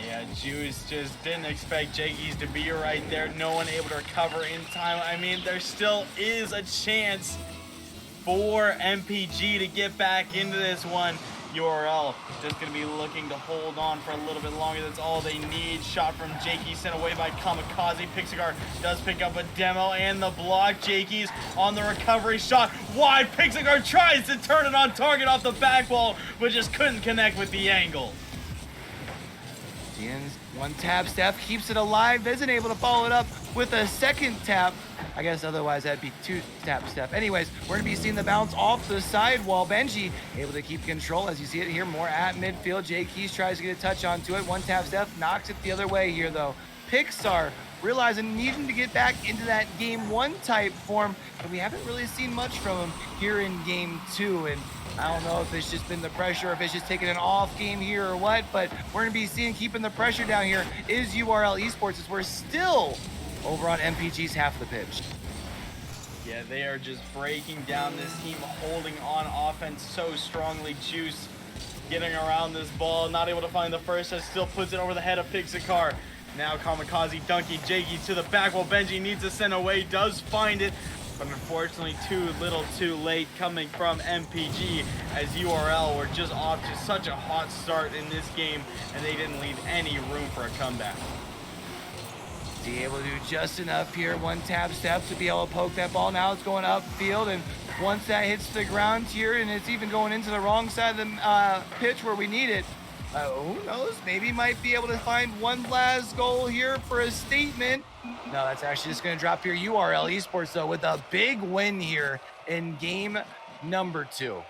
Yeah, Juice just didn't expect Jaggies to be right there. No one able to recover in time. I mean, there still is a chance for MPG to get back into this one. URL just going to be looking to hold on for a little bit longer. That's all they need. Shot from Jakey sent away by Kamikaze. Pixar does pick up a demo and the block. Jakey's on the recovery shot. Wide. Pixar tries to turn it on target off the back wall, but just couldn't connect with the angle. One tap step keeps it alive, isn't able to follow it up with a second tap. I guess otherwise that'd be 2 tap step. Anyways, we're gonna be seeing the bounce off the sidewall. Benji able to keep control as you see it here more at midfield. Jay Keys tries to get a touch onto it. One tap step knocks it the other way here though. Pixar realizing needing to get back into that game 1 type form, but we haven't really seen much from him here in game 2. And I don't know if it's just been the pressure, if it's just taking an off game here or what, but we're gonna be seeing keeping the pressure down here is URL Esports as we're still over on MPG's half of the pitch. Yeah, they are just breaking down this team, holding on offense so strongly. Juice getting around this ball, not able to find the first, that still puts it over the head of Pixar. Now Kamikaze dunking Jakey to the back while Benji needs to send away, does find it, but unfortunately too little too late coming from MPG as URL were just off to such a hot start in this game and they didn't leave any room for a comeback. Be able to do just enough here, one tap step to be able to poke that ball. Now it's going upfield, and once that hits the ground here and it's even going into the wrong side of the pitch where we need it, who knows, maybe might be able to find one last goal here for a statement. No, that's actually just going to drop here. URL Esports, though, with a big win here in game number 2.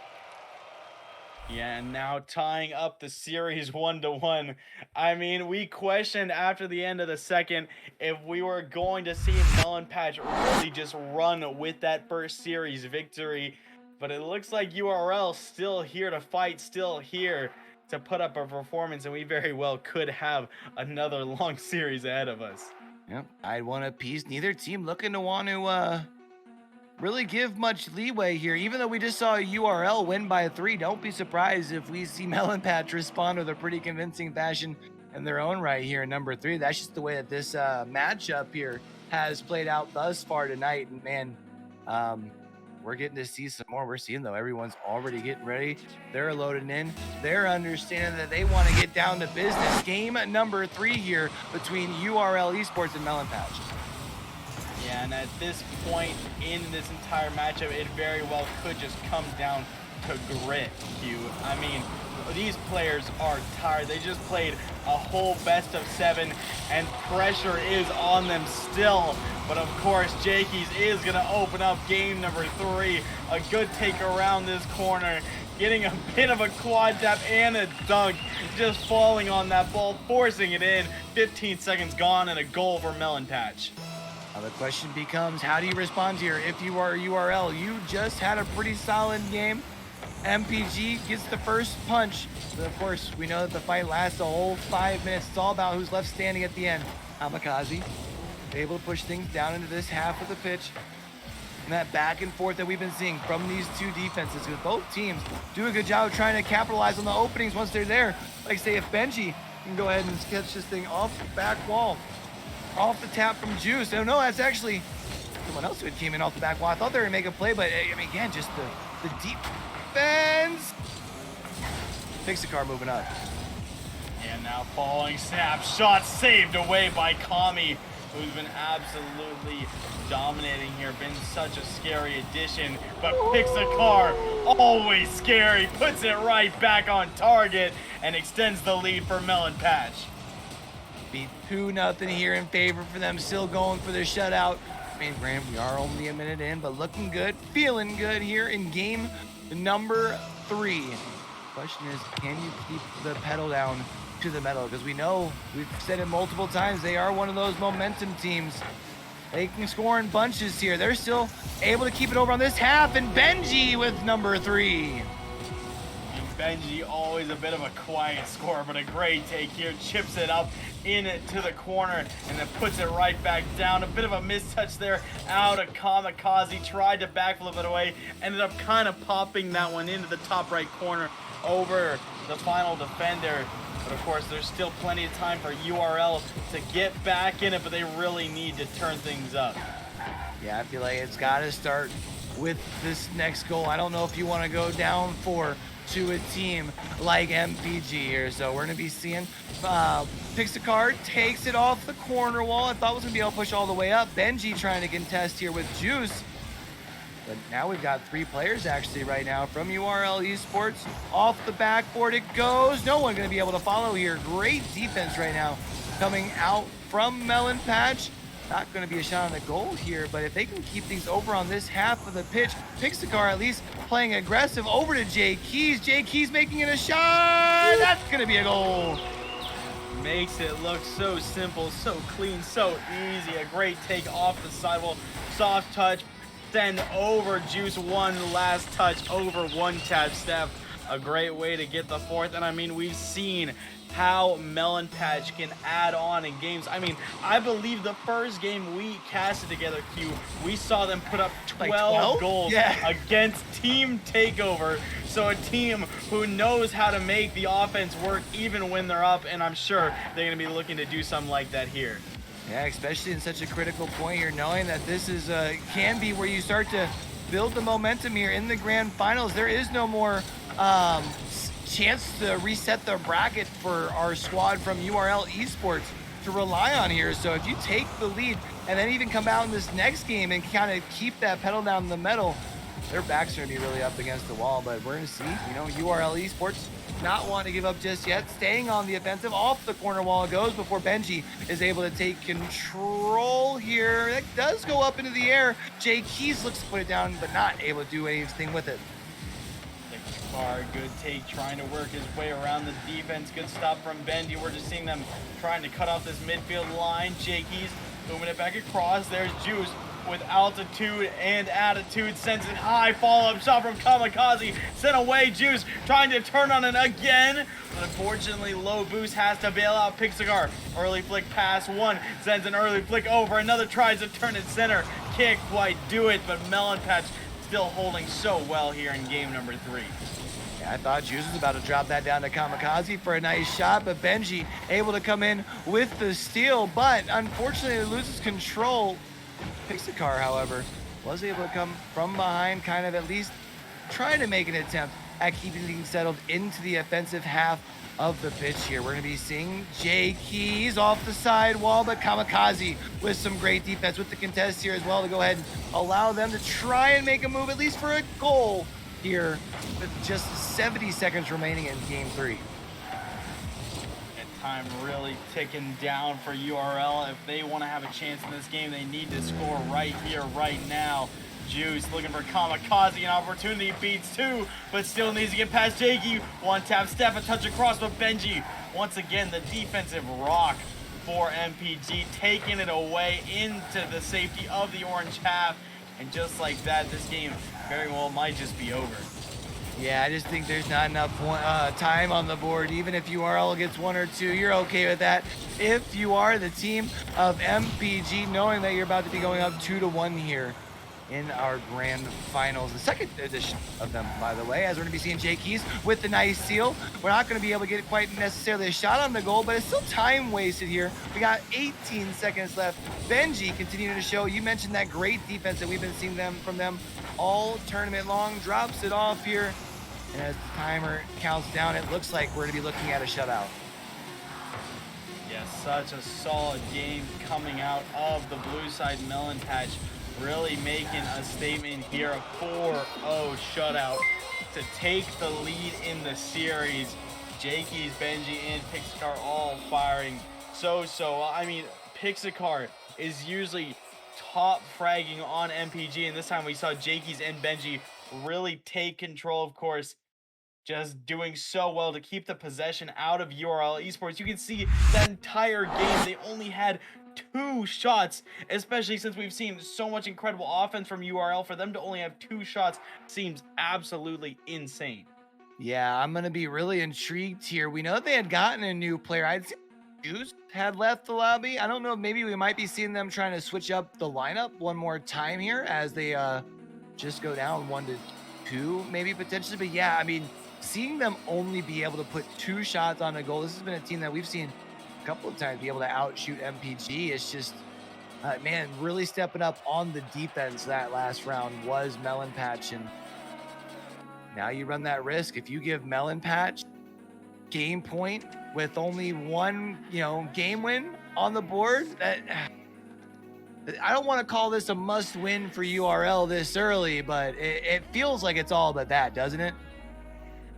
Yeah, and now tying up the series 1-1. I mean, we questioned after the end of the second if we were going to see Melon Patch really just run with that first series victory. But it looks like URL still here to fight, still here to put up a performance, and we very well could have another long series ahead of us. Yep, I'd want a piece. Neither team looking to want to really give much leeway here. Even though we just saw URL win by 3, don't be surprised if we see Melon Patch respond with a pretty convincing fashion in their own right here in number 3. That's just the way that this matchup here has played out thus far tonight. And man, we're getting to see some more. We're seeing though, everyone's already getting ready. They're loading in. They're understanding that they want to get down to business. Game number 3 here between URL Esports and Melon Patch. Yeah, and at this point in this entire matchup, it very well could just come down to grit, Hugh. I mean, these players are tired. They just played a whole best of 7, and pressure is on them still. But of course, Jakey's is going to open up game number 3. A good take around this corner. getting a bit of a quad tap and a dunk, just falling on that ball, forcing it in. 15 seconds gone and a goal for Melon Patch. Now the question becomes, how do you respond here? If you are URL, you just had a pretty solid game. MPG gets the first punch. But of course, we know that the fight lasts a whole 5 minutes. It's all about who's left standing at the end. Kamikaze able to push things down into this half of the pitch. And that back and forth that we've been seeing from these two defenses, because both teams do a good job of trying to capitalize on the openings once they're there. Like say if Benji can go ahead and catch this thing off the back wall, off the tap from Juice. Oh no, that's actually someone else who had came in off the back wall. I thought they were gonna make a play, but I mean, again, just the defense. Pixacar moving up. And now falling snapshot saved away by Kami, who's been absolutely dominating here, been such a scary addition, but Pixacar, always scary, puts it right back on target and extends the lead for Melon Patch. Beat 2-0 here in favor for them, still going for their shutout. I mean, granted, we are only a minute in, but looking good, feeling good here in game number 3. Question is, can you keep the pedal down to the metal? Because we know, we've said it multiple times, they are one of those momentum teams. They can score in bunches here. They're still able to keep it over on this half, and Benji with number 3. Benji, always a bit of a quiet scorer, but a great take here. Chips it up into the corner and then puts it right back down. A bit of a mistouch there out of Kamikaze. Tried to backflip it away. Ended up kind of popping that one into the top right corner over the final defender. But of course, there's still plenty of time for URL to get back in it, but they really need to turn things up. Yeah, I feel like it's got to start with this next goal. I don't know if you want to go down 4 to a team like MPG here. So we're going to be seeing Pixacar takes it off the corner wall. I thought was going to be able to push all the way up. Benji trying to contest here with Juice. But now we've got 3 players actually right now from URL Esports. Off the backboard it goes. No one going to be able to follow here. Great defense right now coming out from Melon Patch. Not going to be a shot on the goal here, but if they can keep things over on this half of the pitch, Pixacar at least playing aggressive over to Jay Keys. Jay Keys making it a shot. That's going to be a goal. Makes it look so simple, so clean, so easy. A great take off the sidewall. Soft touch, send over Juice. One last touch over one tap step. A great way to get the 4th. And I mean, we've seen how Melon Patch can add on in games. I mean, I believe the first game we casted together, Q, we saw them put up 12 goals against Team Takeover. So a team who knows how to make the offense work even when they're up, and I'm sure they're going to be looking to do something like that here. Yeah, especially in such a critical point here, knowing that this is can be where you start to build the momentum here in the grand finals. There is no more chance to reset the bracket for our squad from URL Esports to rely on here. So if you take the lead and then even come out in this next game and kind of keep that pedal down the metal, their backs are going to be really up against the wall. But we're going to see, you know, URL Esports not wanting to give up just yet, staying on the offensive. Off the corner wall it goes before Benji is able to take control here. That does go up into the air. Jay Keys looks to put it down, but not able to do anything with it. Good take, trying to work his way around the defense. Good stop from Benji. We're just seeing them trying to cut off this midfield line. Jakey's moving it back across. There's Juice with altitude and attitude. Sends it high. Follow-up shot from Kamikaze. Sent away. Juice trying to turn on it again. But unfortunately, low boost has to bail out Pixacar. Early flick pass. One sends an early flick over. Another tries to turn it center. Can't quite do it, but Melon Patch still holding so well here in game number 3. I thought Juice was about to drop that down to Kamikaze for a nice shot, but Benji able to come in with the steal, but unfortunately loses control. Pixacar, however, was able to come from behind, kind of at least trying to make an attempt at keeping things settled into the offensive half of the pitch here. We're going to be seeing Jay Keys off the side wall, but Kamikaze with some great defense with the contest here as well to go ahead and allow them to try and make a move, at least for a goal here with just 70 seconds remaining in game 3. And time really ticking down for URL. If they want to have a chance in this game, they need to score right here, right now. Juice looking for Kamikaze, an opportunity, beats two, but still needs to get past Jakey. One tap step, a touch across, but Benji, once again, the defensive rock for MPG, taking it away into the safety of the orange half. And just like that, this game very well might just be over. Yeah, I just think there's not enough time on the board. Even if URL gets 1 or 2, you're okay with that. If you are the team of MPG, knowing that you're about to be going up 2-1 here in our grand finals, the second edition of them, by the way, as we're going to be seeing Jakey's with the nice seal. We're not going to be able to get quite necessarily a shot on the goal, but it's still time wasted here. We got 18 seconds left. Benji continuing to show, you mentioned that great defense that we've been seeing from them all tournament long, drops it off here. And as the timer counts down, it looks like we're going to be looking at a shutout. Yeah, such a solid game coming out of the blue side. Melon Patch really making a statement here, a 4-0 shutout to take the lead in the series. Jakey's, Benji, and Pixar all firing so. I mean, Pixar is usually top fragging on MPG, and this time we saw Jakey's and Benji really take control, of course, just doing so well to keep the possession out of URL Esports. You can see that entire game, they only had 2 shots, especially since we've seen so much incredible offense from URL. For them to only have 2 shots seems absolutely insane. Yeah, I'm going to be really intrigued here. We know that they had gotten a new player. I'd say Juice had left the lobby. I don't know, maybe we might be seeing them trying to switch up the lineup one more time here as they just go down 1-2, maybe potentially. But yeah, I mean, seeing them only be able to put 2 shots on a goal, this has been a team that we've seen a couple of times be able to outshoot MPG. It's just, man, really stepping up on the defense that last round was Melon Patch. And now you run that risk. If you give Melon Patch game point with only 1, game win on the board, that I don't want to call this a must win for URL this early, but it feels like it's all but that, doesn't it?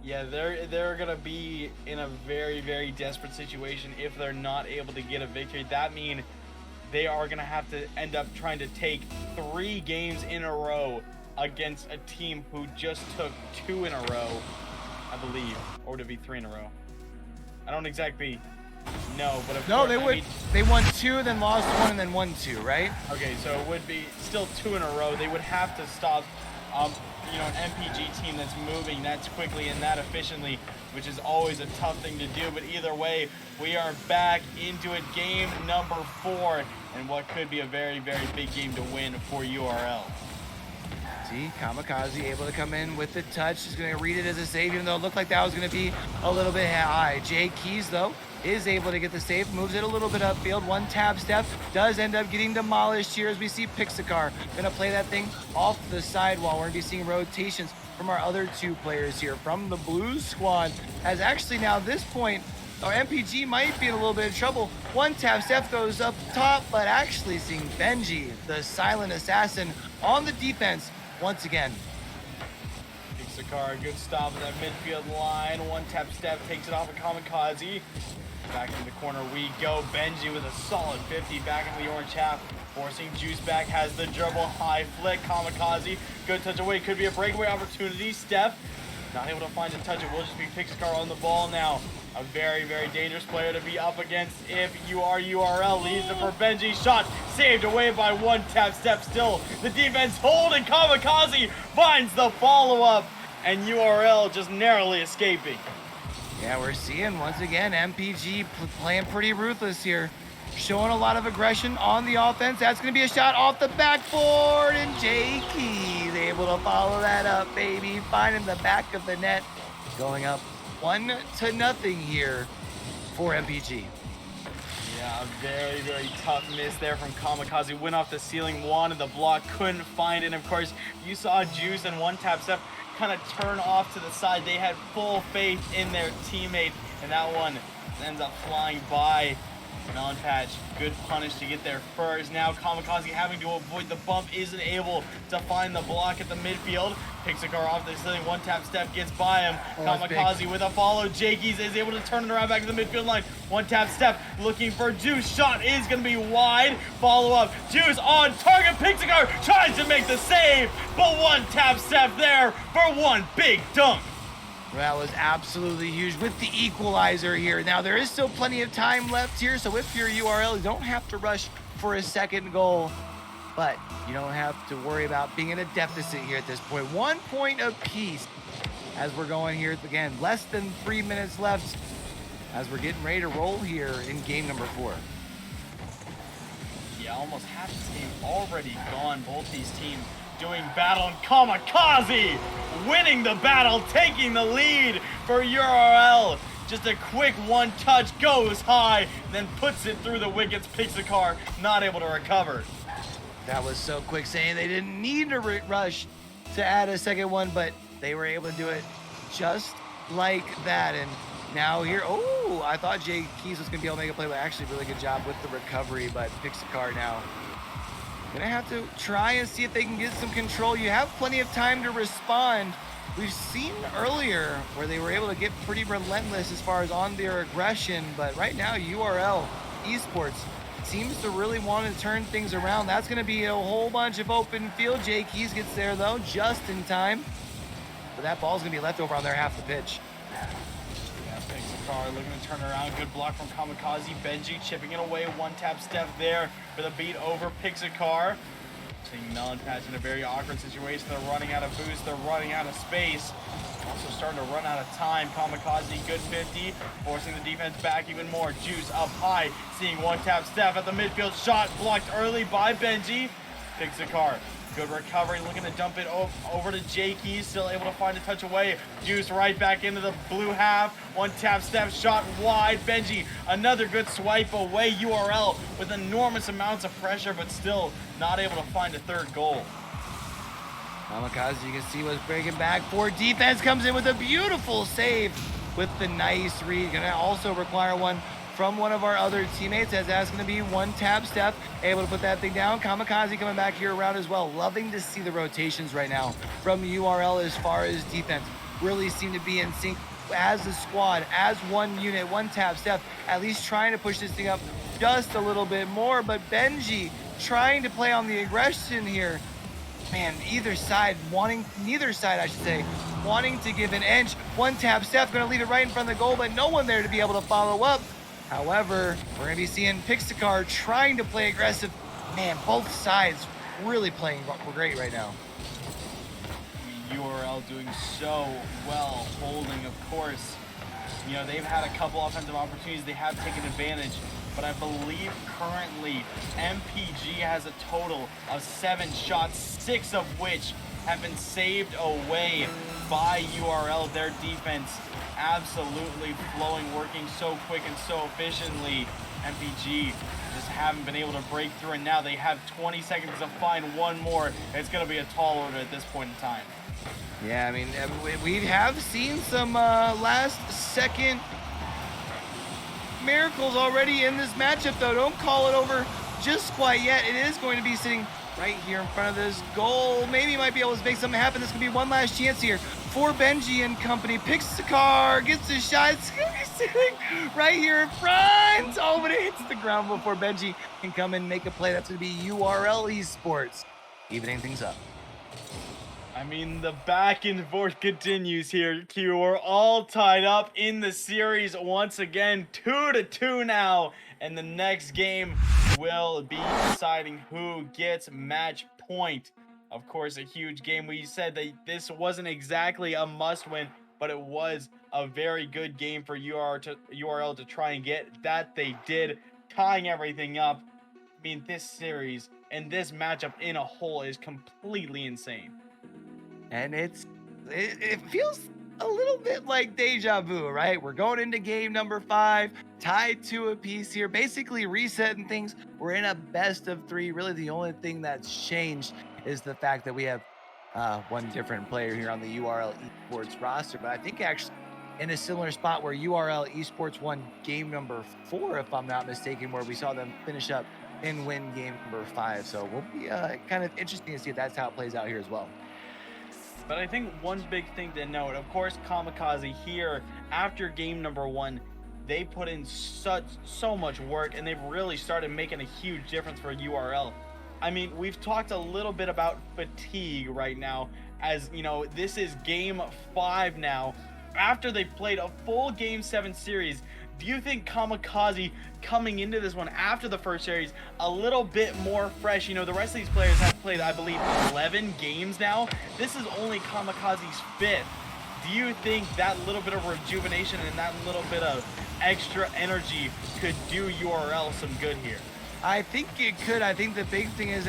Yeah, they're gonna be in a very, very desperate situation if they're not able to get a victory. That means they are gonna have to end up trying to take 3 games in a row against a team who just took 2 in a row, I believe, or to be 3 in a row. I don't exactly know, but no, they won 2, then lost 1, and then won 2, right? Okay, so it would be still 2 in a row. They would have to stop an MPG team that's moving that quickly and that efficiently, which is always a tough thing to do. But either way, we are back into it, game number 4, and what could be a very, very big game to win for URL. See, Kamikaze able to come in with the touch. He's going to read it as a save, even though it looked like that was going to be a little bit high. Jay Keys, though, is able to get the save, moves it a little bit upfield. 1 tap step, does end up getting demolished here as we see Pixar going to play that thing off the sidewall. We're going to be seeing rotations from our other 2 players here from the Blues squad, as actually now at this point, our MPG might be in a little bit of trouble. 1 tap step goes up top, but actually seeing Benji, the silent assassin, on the defense once again. Pixar, good stop in that midfield line. 1 tap step takes it off of Kamikaze. Back in the corner we go. Benji with a solid 50 back into the orange half, forcing Juice back, has the dribble, high flick. Kamikaze, good touch away, could be a breakaway opportunity. Steph, not able to find a touch. It will just be Pixar on the ball now. A very, very dangerous player to be up against if you are URL. Leaves it for Benji. Shot saved away by 1 tap step. Still, the defense holding. Kamikaze finds the follow-up, and URL just narrowly escaping. Yeah, we're seeing, once again, MPG playing pretty ruthless here. Showing a lot of aggression on the offense. That's going to be a shot off the backboard, and Jakey's able to follow that up, baby. Finding the back of the net. Going up 1-0 here for MPG. Yeah, a very, very tough miss there from Kamikaze. Went off the ceiling, wanted the block, couldn't find it. And of course, you saw Juice and 1 tap step kind of turn off to the side. They had full faith in their teammate, and that one ends up flying by Non-patch, good punish to get there first. Now Kamikaze having to avoid the bump, isn't able to find the block at the midfield. Pixacar off the ceiling, one tap step gets by him. Kamikaze with a follow. Jakey's is able to turn it around back to the midfield line. One tap step, looking for Juice. Shot is going to be wide. Follow up. Juice on target. Pixacar tries to make the save, but one tap step there for one big dunk. That was absolutely huge with the equalizer here. Now, there is still plenty of time left here, so if you're URL, you don't have to rush for a second goal, but you don't have to worry about being in a deficit here at this point. 1 point apiece as we're going here. Again, less than 3 minutes left as we're getting ready to roll here in game number 4. Yeah, almost half this game already gone. Both these teams doing battle, and Kamikaze winning the battle, taking the lead for URL. Just a quick one touch, goes high, then puts it through the wickets. Pixacar not able to recover. That was so quick, saying they didn't need to rush to add a second one, but they were able to do it just like that. And now here, oh, I thought Jay Keys was going to be able to make a play, but actually really good job with the recovery, but Pixacar now gonna have to try and see if they can get some control. You have plenty of time to respond. We've seen earlier where they were able to get pretty relentless as far as on their aggression, but right now URL Esports seems to really want to turn things around. That's gonna be a whole bunch of open field. Jay Keys gets there though, just in time. But that ball's gonna be left over on their half the pitch. Pixacar looking to turn around. Good block from Kamikaze. Benji chipping it away. One tap step there for the beat over Pixacar. Seeing non-patch in a very awkward situation. They're running out of boost. They're running out of space. Also starting to run out of time. Kamikaze, good 50. Forcing the defense back even more. Juice up high. Seeing one tap step at the midfield. Shot blocked early by Benji. Pixacar. Good recovery, looking to dump it over to Jakey, still able to find a touch away. Juice right back into the blue half. One tap step, shot wide. Benji, another good swipe away. URL with enormous amounts of pressure, but still not able to find a third goal. Kamikaze, you can see what's breaking back for defense. Comes in with a beautiful save with the nice read. Gonna also require one from one of our other teammates, as that's going to be one tap step, able to put that thing down. Kamikaze coming back here around as well. Loving to see the rotations right now from URL as far as defense. Really seem to be in sync as a squad, as one unit, one tap step, at least trying to push this thing up just a little bit more. But Benji trying to play on the aggression here. Man, neither side wanting to give an inch. One tap step, going to leave it right in front of the goal, but no one there to be able to follow up. However, we're going to be seeing Pixacar trying to play aggressive. Man, both sides really playing great right now. URL doing so well, holding, of course. You know, they've had a couple offensive opportunities. They have taken advantage. But I believe currently MPG has a total of 7 shots, 6 of which have been saved away by URL. Their defense absolutely flowing, working so quick and so efficiently. MPG just haven't been able to break through, and now they have 20 seconds to find one more. It's going to be a tall order at this point in time. Yeah, I mean, we have seen some last second miracles already in this matchup, though. Don't call it over just quite yet. It is going to be sitting right here in front of this goal. Maybe might be able to make something happen. This could be one last chance here for Benji and company. Pixacar gets a shot. It's going to be sitting right here in front. Oh, but it hits the ground before Benji can come and make a play. That's going to be URL Esports evening things up. I mean, the back and forth continues here, Q. We're all tied up in the series once again, 2-2 now, and the next game will be deciding who gets match point. Of course, a huge game. We said that this wasn't exactly a must-win, but it was a very good game for URL to try and get. That they did, tying everything up. I mean, this series and this matchup in a whole is completely insane. And it feels a little bit like deja vu, right? We're going into game number 5, tied to a piece here, basically resetting things. We're in a best of 3. Really, the only thing that's changed is the fact that we have one different player here on the URL Esports roster. But I think actually in a similar spot where URL Esports won game number 4, if I'm not mistaken, where we saw them finish up and win game number 5. So we'll be kind of interesting to see if that's how it plays out here as well. But I think one big thing to note, of course, Kamikaze here after game number 1, they put in so much work, and they've really started making a huge difference for URL. I mean, we've talked a little bit about fatigue right now, as you know, this is game 5 now. After they've played a full game 7 series, do you think Kamikaze coming into this one after the first series a little bit more fresh? You know, the rest of these players have played, I believe, 11 games now. This is only Kamikaze's 5th. Do you think that little bit of rejuvenation and that little bit of extra energy could do URL some good here? I think it could. I think the big thing is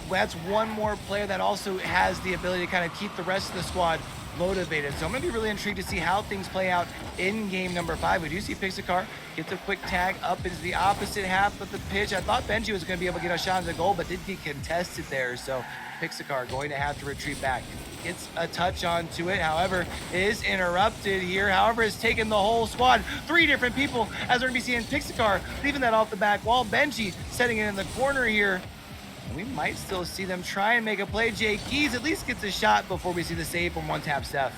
that's one more player that also has the ability to kind of keep the rest of the squad motivated. So I'm going to be really intrigued to see how things play out in game number 5. We do see Pixacar gets a quick tag up into the opposite half of the pitch. I thought Benji was going to be able to get a shot on the goal, but did get contested there. So Pixacar going to have to retreat back. Gets a touch onto it, however, is interrupted here. However, has taken the whole squad. 3 different people, as we're going to be seeing Pixacar leaving that off the back wall. Benji setting it in the corner here. We might still see them try and make a play. Jay Keys at least gets a shot before we see the save from one tap Steph.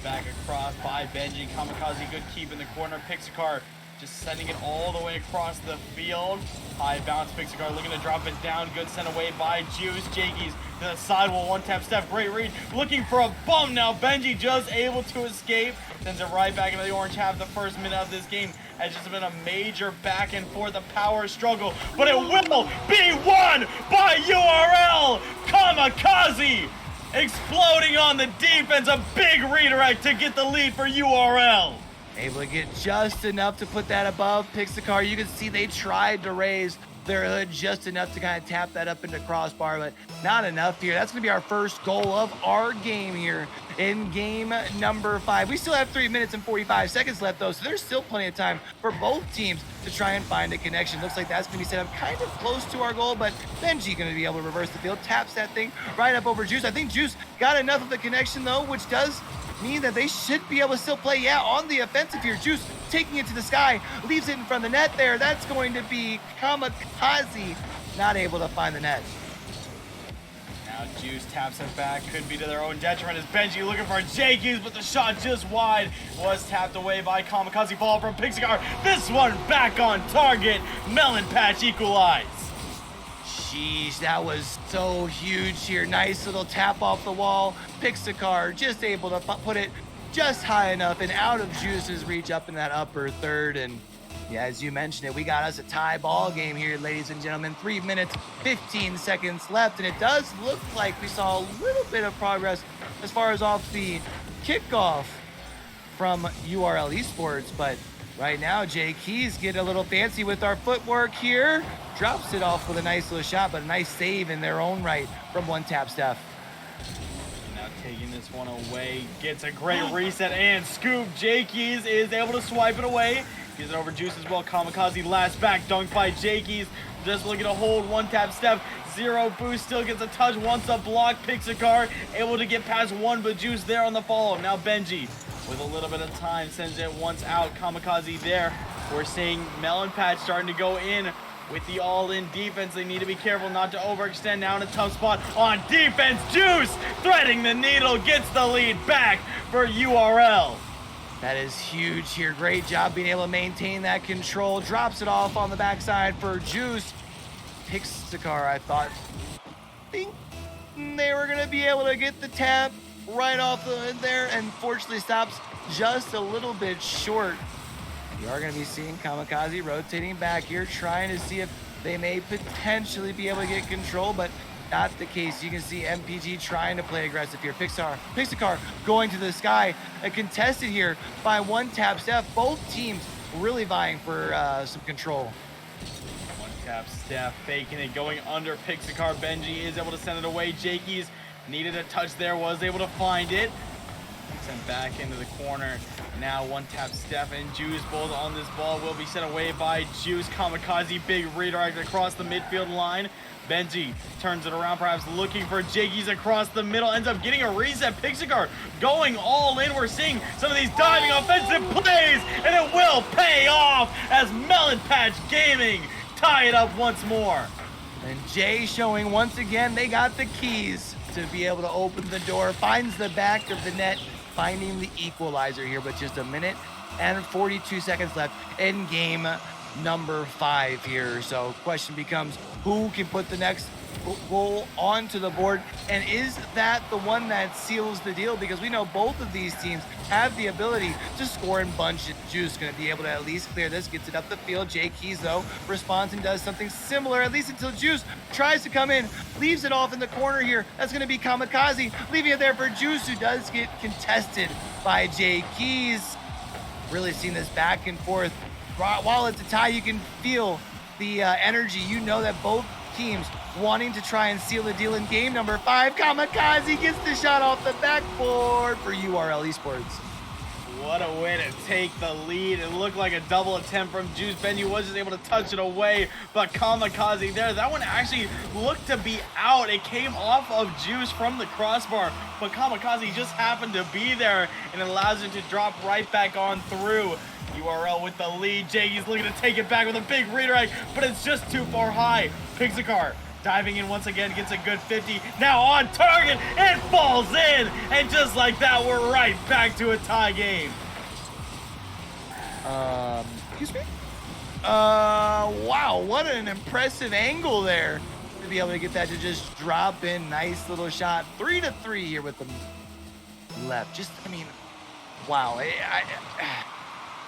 Back across by Benji. Kamikaze, good keep in the corner. Pixacar just sending it all the way across the field. High bounce, Pixacar looking to drop it down. Good sent away by Juice. Jay Keys to the sidewall, one tap Steph. Great read. Looking for a bum now. Benji just able to escape. Sends it right back into the orange half. The first minute of this game has just been a major back and forth, a power struggle, but it will be won by URL. Kamikaze exploding on the defense, a big redirect to get the lead for URL. Able to get just enough to put that above Pixacar. You can see they tried to raise their hood just enough to kind of tap that up into crossbar, but not enough here. That's going to be our first goal of our game here in game number 5. We still have 3 minutes and 45 seconds left, though, so there's still plenty of time for both teams to try and find a connection. Looks like that's going to be set up kind of close to our goal, but Benji going to be able to reverse the field, taps that thing right up over Juice. I think Juice got enough of the connection, though, which does mean that they should be able to still play, on the offensive here. Juice taking it to the sky, leaves it in front of the net there. That's going to be Kamikaze not able to find the net. Now Juice taps it back, could be to their own detriment as Benji looking for Jay Keys, but the shot just wide was tapped away by Kamikaze. Ball from Pixacar. This one back on target. Melon Patch equalize. Sheesh, that was so huge here. Nice little tap off the wall. Pixacar just able to put it just high enough and out of Juice's reach up in that upper third. And yeah, as you mentioned it, we got us a tie ball game here, ladies and gentlemen. 3 minutes, 15 seconds left. And it does look like we saw a little bit of progress as far as off the kickoff from URL Esports. But right now, Jay Keys getting a little fancy with our footwork here. Drops it off with a nice little shot, but a nice save in their own right from one tap Steph. Now taking this one away, gets a great reset and scoop. Jay Keys is able to swipe it away. Gives it over Juice as well. Kamikaze last back dunk by Jay Keys. Just looking to hold one tap Steph. 0 boost, still gets a touch, wants a block. Pixacar able to get past one, but Juice there on the follow. Now Benji with a little bit of time sends it once out. Kamikaze there. We're seeing Melon Patch starting to go in with the all-in defense. They need to be careful not to overextend. Now in a tough spot on defense. Juice threading the needle, gets the lead back for URL. That is huge here. Great job being able to maintain that control. Drops it off on the backside for Juice. Pixacar, I think they were going to be able to get the tap right off there, and fortunately stops just a little bit short. We are going to be seeing Kamikaze rotating back here, trying to see if they may potentially be able to get control, but not the case. You can see MPG trying to play aggressive here. Pixacar going to the sky, a contested here by one tap Steph. Both teams really vying for some control. One tap Steph faking it, going under Pixacar. Benji is able to send it away. Jay Keys needed a touch there, was able to find it. Sent back into the corner. Now one tap Steph and Juice both on this ball will be sent away by Juice. Kamikaze, big redirect across the midfield line. Benji turns it around, perhaps looking for Jiggies across the middle, ends up getting a reset. Pixar going all in. We're seeing some of these diving offensive plays, and it will pay off as Melon Patch Gaming tie it up once more. And Jay showing once again they got the keys to be able to open the door, finds the back of the net, finding the equalizer here, but just a minute and 42 seconds left in game number 5 here. So question becomes, who can put the next goal onto the board, and is that the one that seals the deal? Because we know both of these teams have the ability to score in bunches. Juice going to be able to at least clear this, gets it up the field. Jay Keys though responds and does something similar, at least until Juice tries to come in, leaves it off in the corner here. That's going to be Kamikaze, leaving it there for Juice, who does get contested by Jay Keys. Really seeing this back and forth. While it's a tie, you can feel the energy. You know that both teams wanting to try and seal the deal in game number 5. Kamikaze gets the shot off the backboard for URL Esports. What a way to take the lead. It looked like a double attempt from Juice. Benji was just able to touch it away, but Kamikaze there, that one actually looked to be out. It came off of Juice from the crossbar, but Kamikaze just happened to be there, and it allows him to drop right back on through. URL with the lead. Jaggy's looking to take it back with a big redirect, but it's just too far high. Pixar diving in once again, gets a good 50. Now on target, it falls in, and just like that, we're right back to a tie game. Excuse me? Wow, what an impressive angle there to be able to get that to just drop in. Nice little shot. 3-3 here with the left. Just, I mean, wow.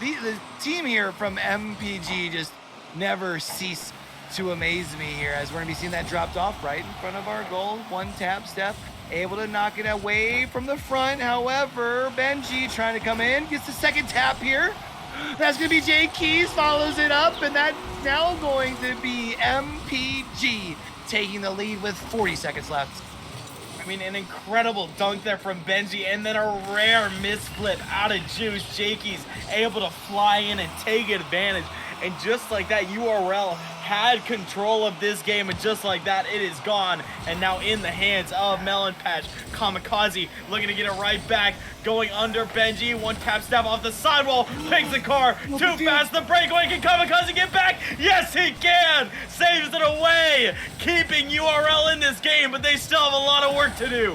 The team here from MPG just never cease to amaze me here, as we're going to be seeing that dropped off right in front of our goal. One tap, Steph able to knock it away from the front. However, Benji trying to come in, gets the second tap here. That's going to be Jay Keys, follows it up, and that's now going to be MPG taking the lead with 40 seconds left. I mean, an incredible dunk there from Benji, and then a rare misflip out of Juice. Jakey's able to fly in and take advantage. And just like that, URL had control of this game, and just like that, it is gone. And now in the hands of Melon Patch. Kamikaze looking to get it right back, going under Benji. One tap step off the sidewall, picks the car, too fast, the breakaway. Can Kamikaze get back? Yes, he can! Saves it away, keeping URL in this game, but they still have a lot of work to do.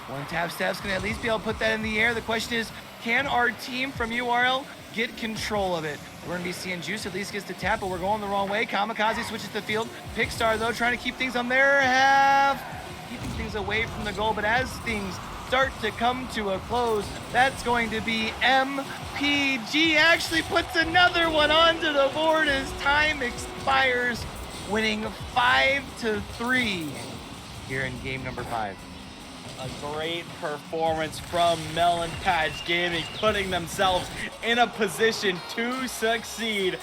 One tap Steph's gonna at least be able to put that in the air. The question is, can our team from URL get control of it? We're gonna be seeing Juice at least gets the tap, but we're going the wrong way. Kamikaze switches the field. Pixar though trying to keep things on their half, keeping things away from the goal, but as things start to come to a close, that's going to be MPG actually puts another one onto the board as time expires, winning 5-3 here in game number 5. A great performance from Melon Patch Gaming, putting themselves in a position to succeed.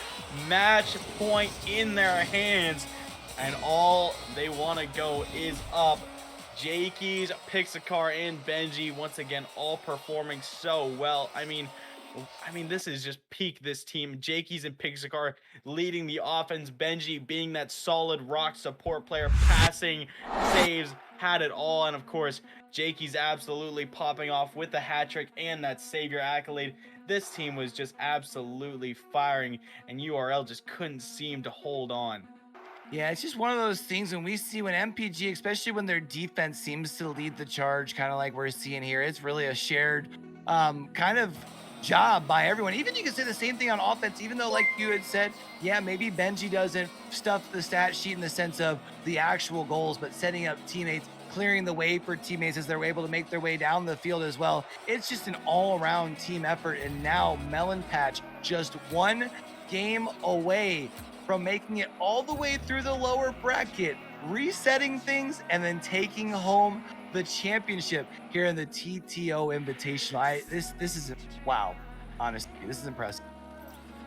Match point in their hands, and all they want to go is up. Jakey's, Pixar, and Benji once again all performing so well. I mean, this is just peak this team. Jakey's and Pixar leading the offense. Benji being that solid rock support player, passing, saves, had it all. And of course, Jakey's absolutely popping off with the hat trick and that savior accolade. This team was just absolutely firing, and URL just couldn't seem to hold on. Yeah, it's just one of those things when we see when MPG, especially when their defense seems to lead the charge, kind of like we're seeing here, it's really a shared kind of job by everyone. Even you can say the same thing on offense, even though like you had said, yeah, maybe Benji doesn't stuff the stat sheet in the sense of the actual goals, but setting up teammates, clearing the way for teammates as they're able to make their way down the field as well. It's just an all-around team effort, and now Melon Patch just one game away from making it all the way through the lower bracket, resetting things, and then taking home the championship here in the TTO Invitational. This is wow, honestly, this is impressive.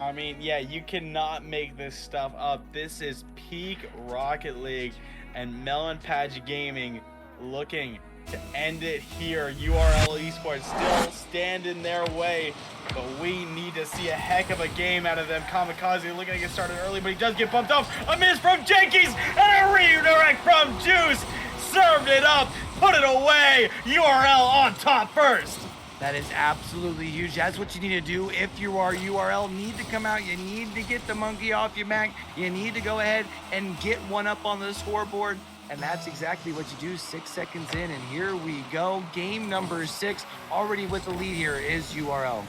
I mean, yeah, you cannot make this stuff up. This is peak Rocket League, and Melon Patch Gaming looking to end it here. URL Esports still stand in their way, But we need to see a heck of a game out of them. Kamikaze looking to get started early, but he does get bumped off. A miss from Jenkins and a redirect from Juice. Served it up, put it away. URL on top first. That is absolutely huge. That's what you need to do if you are URL. Need to come out. You need to get the monkey off your back. You need to go ahead and get one up on the scoreboard. And that's exactly what you do 6 seconds in. And here we go. Game number 6. Already with the lead here is URL.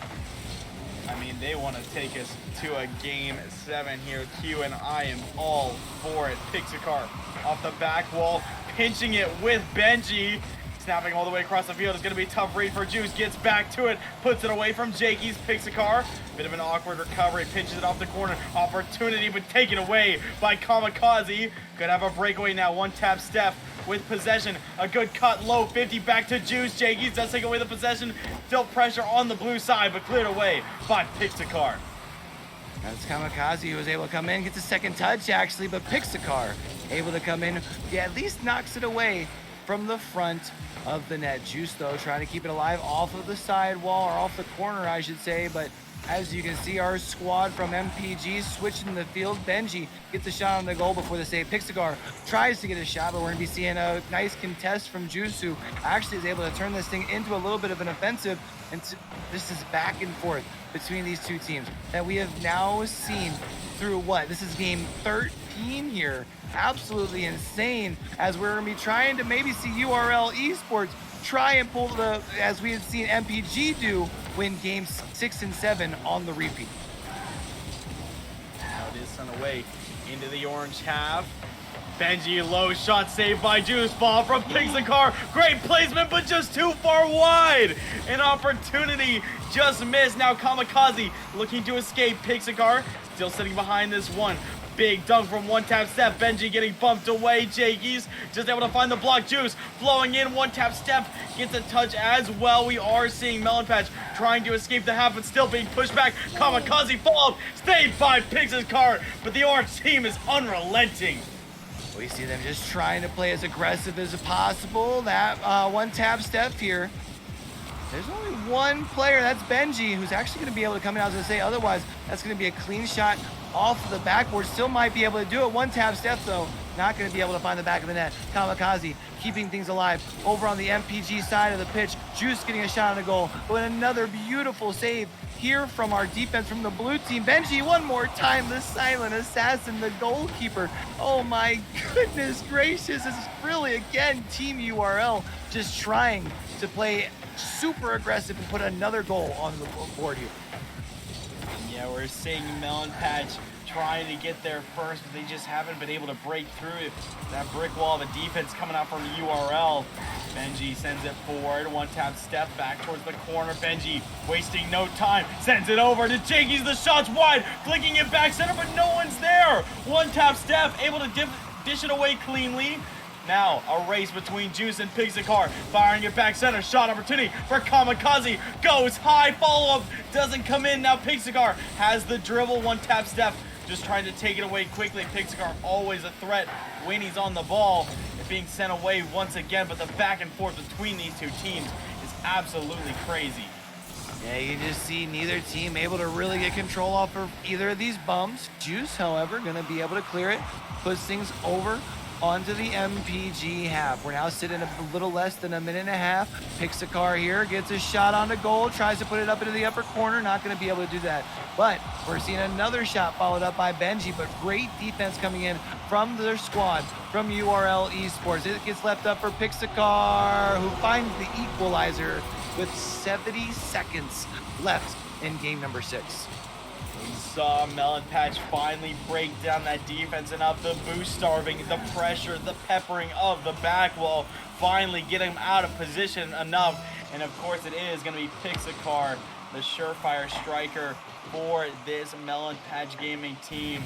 I mean, they want to take us to a game 7 here, Q, and I am all for it. Pixikar off the back wall, pinching it with Benji. Snapping all the way across the field. It's going to be a tough read for Juice. Gets back to it. Puts it away from Jakey's. Pixikar. Bit of an awkward recovery. Pinches it off the corner. Opportunity, but taken away by Kamikaze. Could have a breakaway now. One tap Steph with possession. A good cut low. 50 back to Juice. Jakey's does take away the possession. Still pressure on the blue side, but cleared away by Pixikar. That's Kamikaze who was able to come in. Gets a second touch, actually, but Pixikar able to come in. Yeah, at least knocks it away from the front of the net. Juice, though, trying to keep it alive off of the sidewall, or off the corner, I should say. But as you can see, our squad from MPG switching the field. Benji gets a shot on the goal before the save. Pixikar tries to get a shot, but we're going to be seeing a nice contest from Juice, who actually is able to turn this thing into a little bit of an offensive. And this is back and forth between these two teams that we have now seen through what? This is game 13 here. Absolutely insane, as we're going to be trying to maybe see URL Esports try and pull the, as we had seen MPG do, win games 6 and 7 on the repeat. Now it is sent away into the orange half. Benji, low shot saved by Juice. Ball from Pixikar. Great placement, but just too far wide. An opportunity just missed. Now Kamikaze looking to escape. Pixikar still sitting behind this one. Big dunk from one tap step. Benji getting bumped away. Jakey's just able to find the block. Juice flowing in. One tap step gets a touch as well. We are seeing Melon Patch trying to escape the half, but still being pushed back. Kamikaze followed, stayed by Pixikar, but the orange team is unrelenting. We see them just trying to play as aggressive as possible. That one tap step here. There's only one player, that's Benji, who's actually going to be able to come in. I was going to say, otherwise, that's going to be a clean shot off of the backboard. Still might be able to do it. One tap step, though. Not going to be able to find the back of the net. Kamikaze keeping things alive over on the MPG side of the pitch. Juice getting a shot on the goal. But another beautiful save here from our defense from the blue team. Benji, one more time, the silent assassin, the goalkeeper. Oh my goodness gracious. This is really, again, Team URL just trying to play super aggressive and put another goal on the board here. Yeah, we're seeing Melon Patch trying to get there first, but they just haven't been able to break through that brick wall of a defense coming out from URL. Benji sends it forward, one tap step back towards the corner. Benji wasting no time, sends it over to Jakey's. The shot's wide, flicking it back center, but no one's there. One tap step, able to dish it away cleanly. Now, a race between Juice and Pixikar. Firing it back center. Shot opportunity for Kamikaze. Goes high. Follow-up doesn't come in. Now Pixikar has the dribble. One tap step. Just trying to take it away quickly. Pixikar always a threat when he's on the ball. It's being sent away once again. But the back and forth between these two teams is absolutely crazy. Yeah, you just see neither team able to really get control off of either of these bumps. Juice, however, going to be able to clear it. Puts things over onto the MPG half. We're now sitting a little less than a minute and a half. Pixikar here gets a shot on the goal, tries to put it up into the upper corner, not going to be able to do that. But we're seeing another shot followed up by Benji, but great defense coming in from their squad, from URL Esports. It gets left up for Pixikar, who finds the equalizer with 70 seconds left in game number 6. We saw Melon Patch finally break down that defense enough. The boost starving, the pressure, the peppering of the back wall, finally getting him out of position enough. And of course it is going to be Pixikar, the surefire striker for this Melon Patch Gaming team.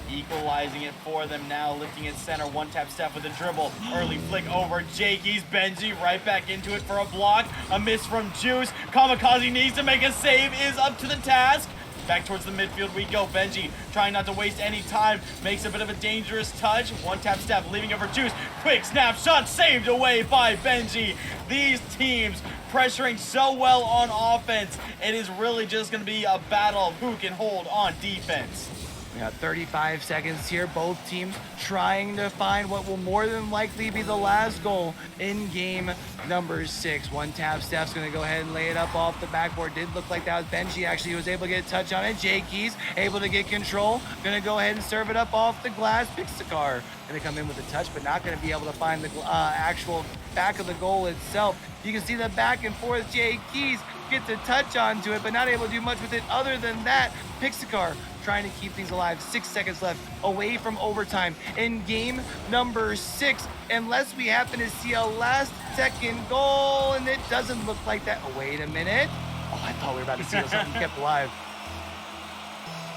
Equalizing it for them now, lifting it center, one tap step with a dribble, early flick over Jakey's. Benji right back into it for a block, a miss from Juice. Kamikaze needs to make a save, is up to the task. Back towards the midfield we go. Benji trying not to waste any time. Makes a bit of a dangerous touch. One tap step, leaving it for Juice. Quick snap shot saved away by Benji. These teams pressuring so well on offense. It is really just going to be a battle of who can hold on defense. We got 35 seconds here. Both teams trying to find what will more than likely be the last goal in game number 6. One tap, Steph's going to go ahead and lay it up off the backboard. Did look like that was Benji. Actually, was able to get a touch on it. Jakey's able to get control. Going to go ahead and serve it up off the glass. Pixacar going to come in with a touch, but not going to be able to find the actual back of the goal itself. You can see the back and forth. Jakey's gets a touch onto it, but not able to do much with it other than that. Pixacar trying to keep things alive. 6 seconds left away from overtime in game number 6, unless we happen to see a last second goal, and it doesn't look like that. Oh, wait a minute. Oh, I thought we were about to see something kept alive.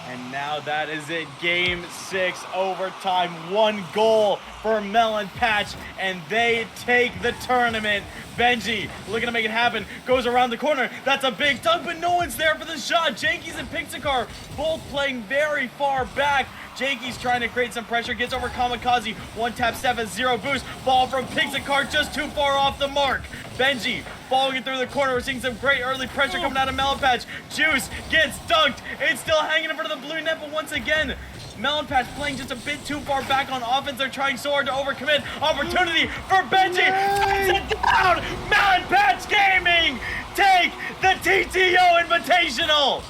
And now that is it. Game 6 overtime. 1 goal for Melon Patch, and they take the tournament. Benji looking to make it happen. Goes around the corner. That's a big dunk, but no one's there for the shot. Jakey's and Pixacar both playing very far back. Jakey's trying to create some pressure. Gets over Kamikaze. 1 tap, 0 boost. Ball from Pixacar just too far off the mark. Benji following it through the corner. We're seeing some great early pressure coming out of Melon Patch. Juice gets dunked. It's still hanging in front of the blue net, but once again, Melon Patch playing just a bit too far back on offense. They're trying so hard to overcommit. Opportunity for Benji. Puts it down. Melon Patch Gaming take the TTO Invitational.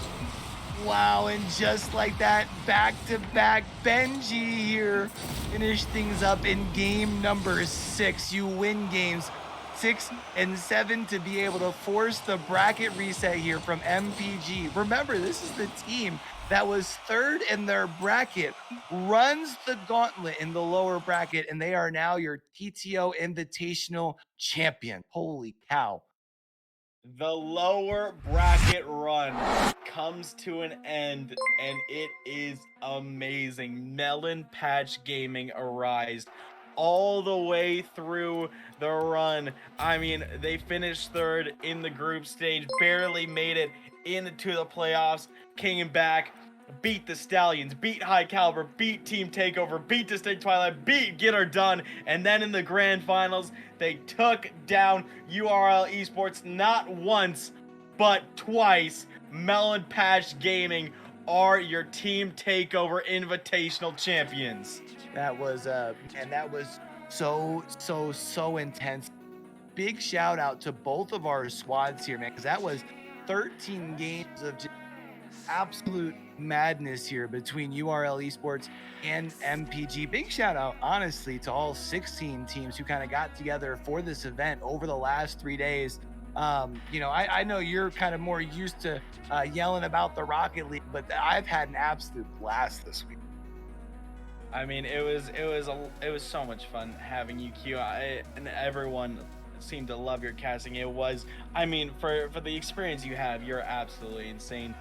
Wow, and just like that, back-to-back Benji here finish things up in game number 6. You win games 6 and 7 to be able to force the bracket reset here from MPG. Remember, this is the team that was 3rd in their bracket, runs the gauntlet in the lower bracket, and they are now your TTO Invitational champion. Holy cow. The lower bracket run comes to an end, and it is amazing. Melon Patch Gaming arised all the way through the run. I mean, they finished 3rd in the group stage, barely made it into the playoffs, came back, beat the Stallions, beat High Caliber, beat Team Takeover, beat Distinct Twilight, beat Get Her Done, and then in the grand finals, they took down URL Esports not once, but twice. Melon Patch Gaming are your Team Takeover Invitational champions. That was and that was so intense. Big shout out to both of our squads here, man, because that was 13 games of just absolute madness here between URL Esports and MPG. Big shout out, honestly, to all 16 teams who kind of got together for this event over the last 3 days. You know, I know you're kind of more used to yelling about the Rocket League, but I've had an absolute blast this week. I mean, it was so much fun having you, Q. And everyone seemed to love your casting. It was, I mean, for the experience you have, you're absolutely insane.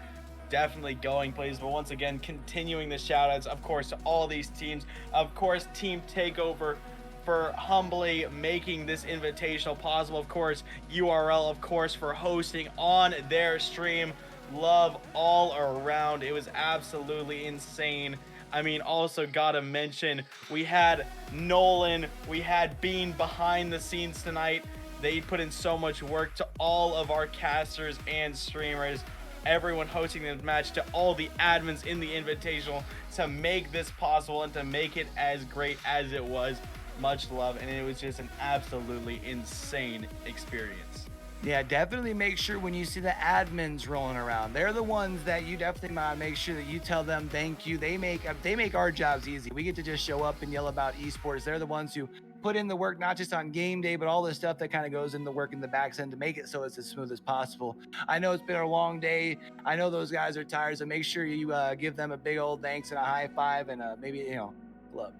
Definitely going places, but once again, continuing the shout outs, of course, to all these teams. Of course, Team Takeover for humbly making this invitational possible. Of course, URL, of course, for hosting on their stream. Love all around. It was absolutely insane. I mean, also gotta mention, we had Nolan, we had Bean behind the scenes tonight. They put in so much work. To all of our casters and streamers, everyone hosting this match, to all the admins in the invitational to make this possible and to make it as great as it was. Much love, and it was just an absolutely insane experience. Yeah, definitely make sure when you see the admins rolling around, they're the ones that you definitely want to make sure that you tell them thank you. They make our jobs easy. We get to just show up and yell about esports. They're the ones who put in the work, not just on game day, but all the stuff that kind of goes in the work in the back end to make it so it's as smooth as possible. I know it's been a long day. I know those guys are tired, so make sure you give them a big old thanks and a high five and maybe, you know, love.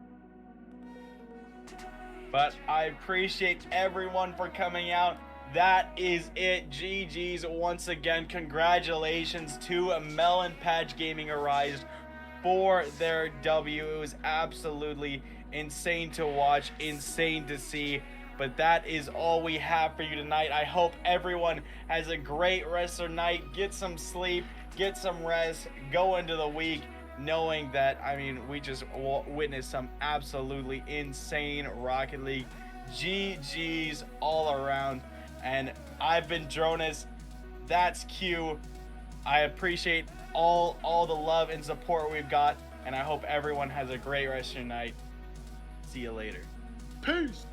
But I appreciate everyone for coming out. That is it. GG's once again. Congratulations to Melon Patch Gaming Arise for their W. It was absolutely insane to watch, insane to see. But that is all we have for you tonight. I hope everyone has a great rest of their night. Get some sleep, get some rest, go into the week knowing that, I mean, we just witnessed some absolutely insane Rocket League. GG's all around. And I've been Dronas. That's Q. I appreciate all the love and support we've got, and I hope everyone has a great rest of your night. See you later. Peace.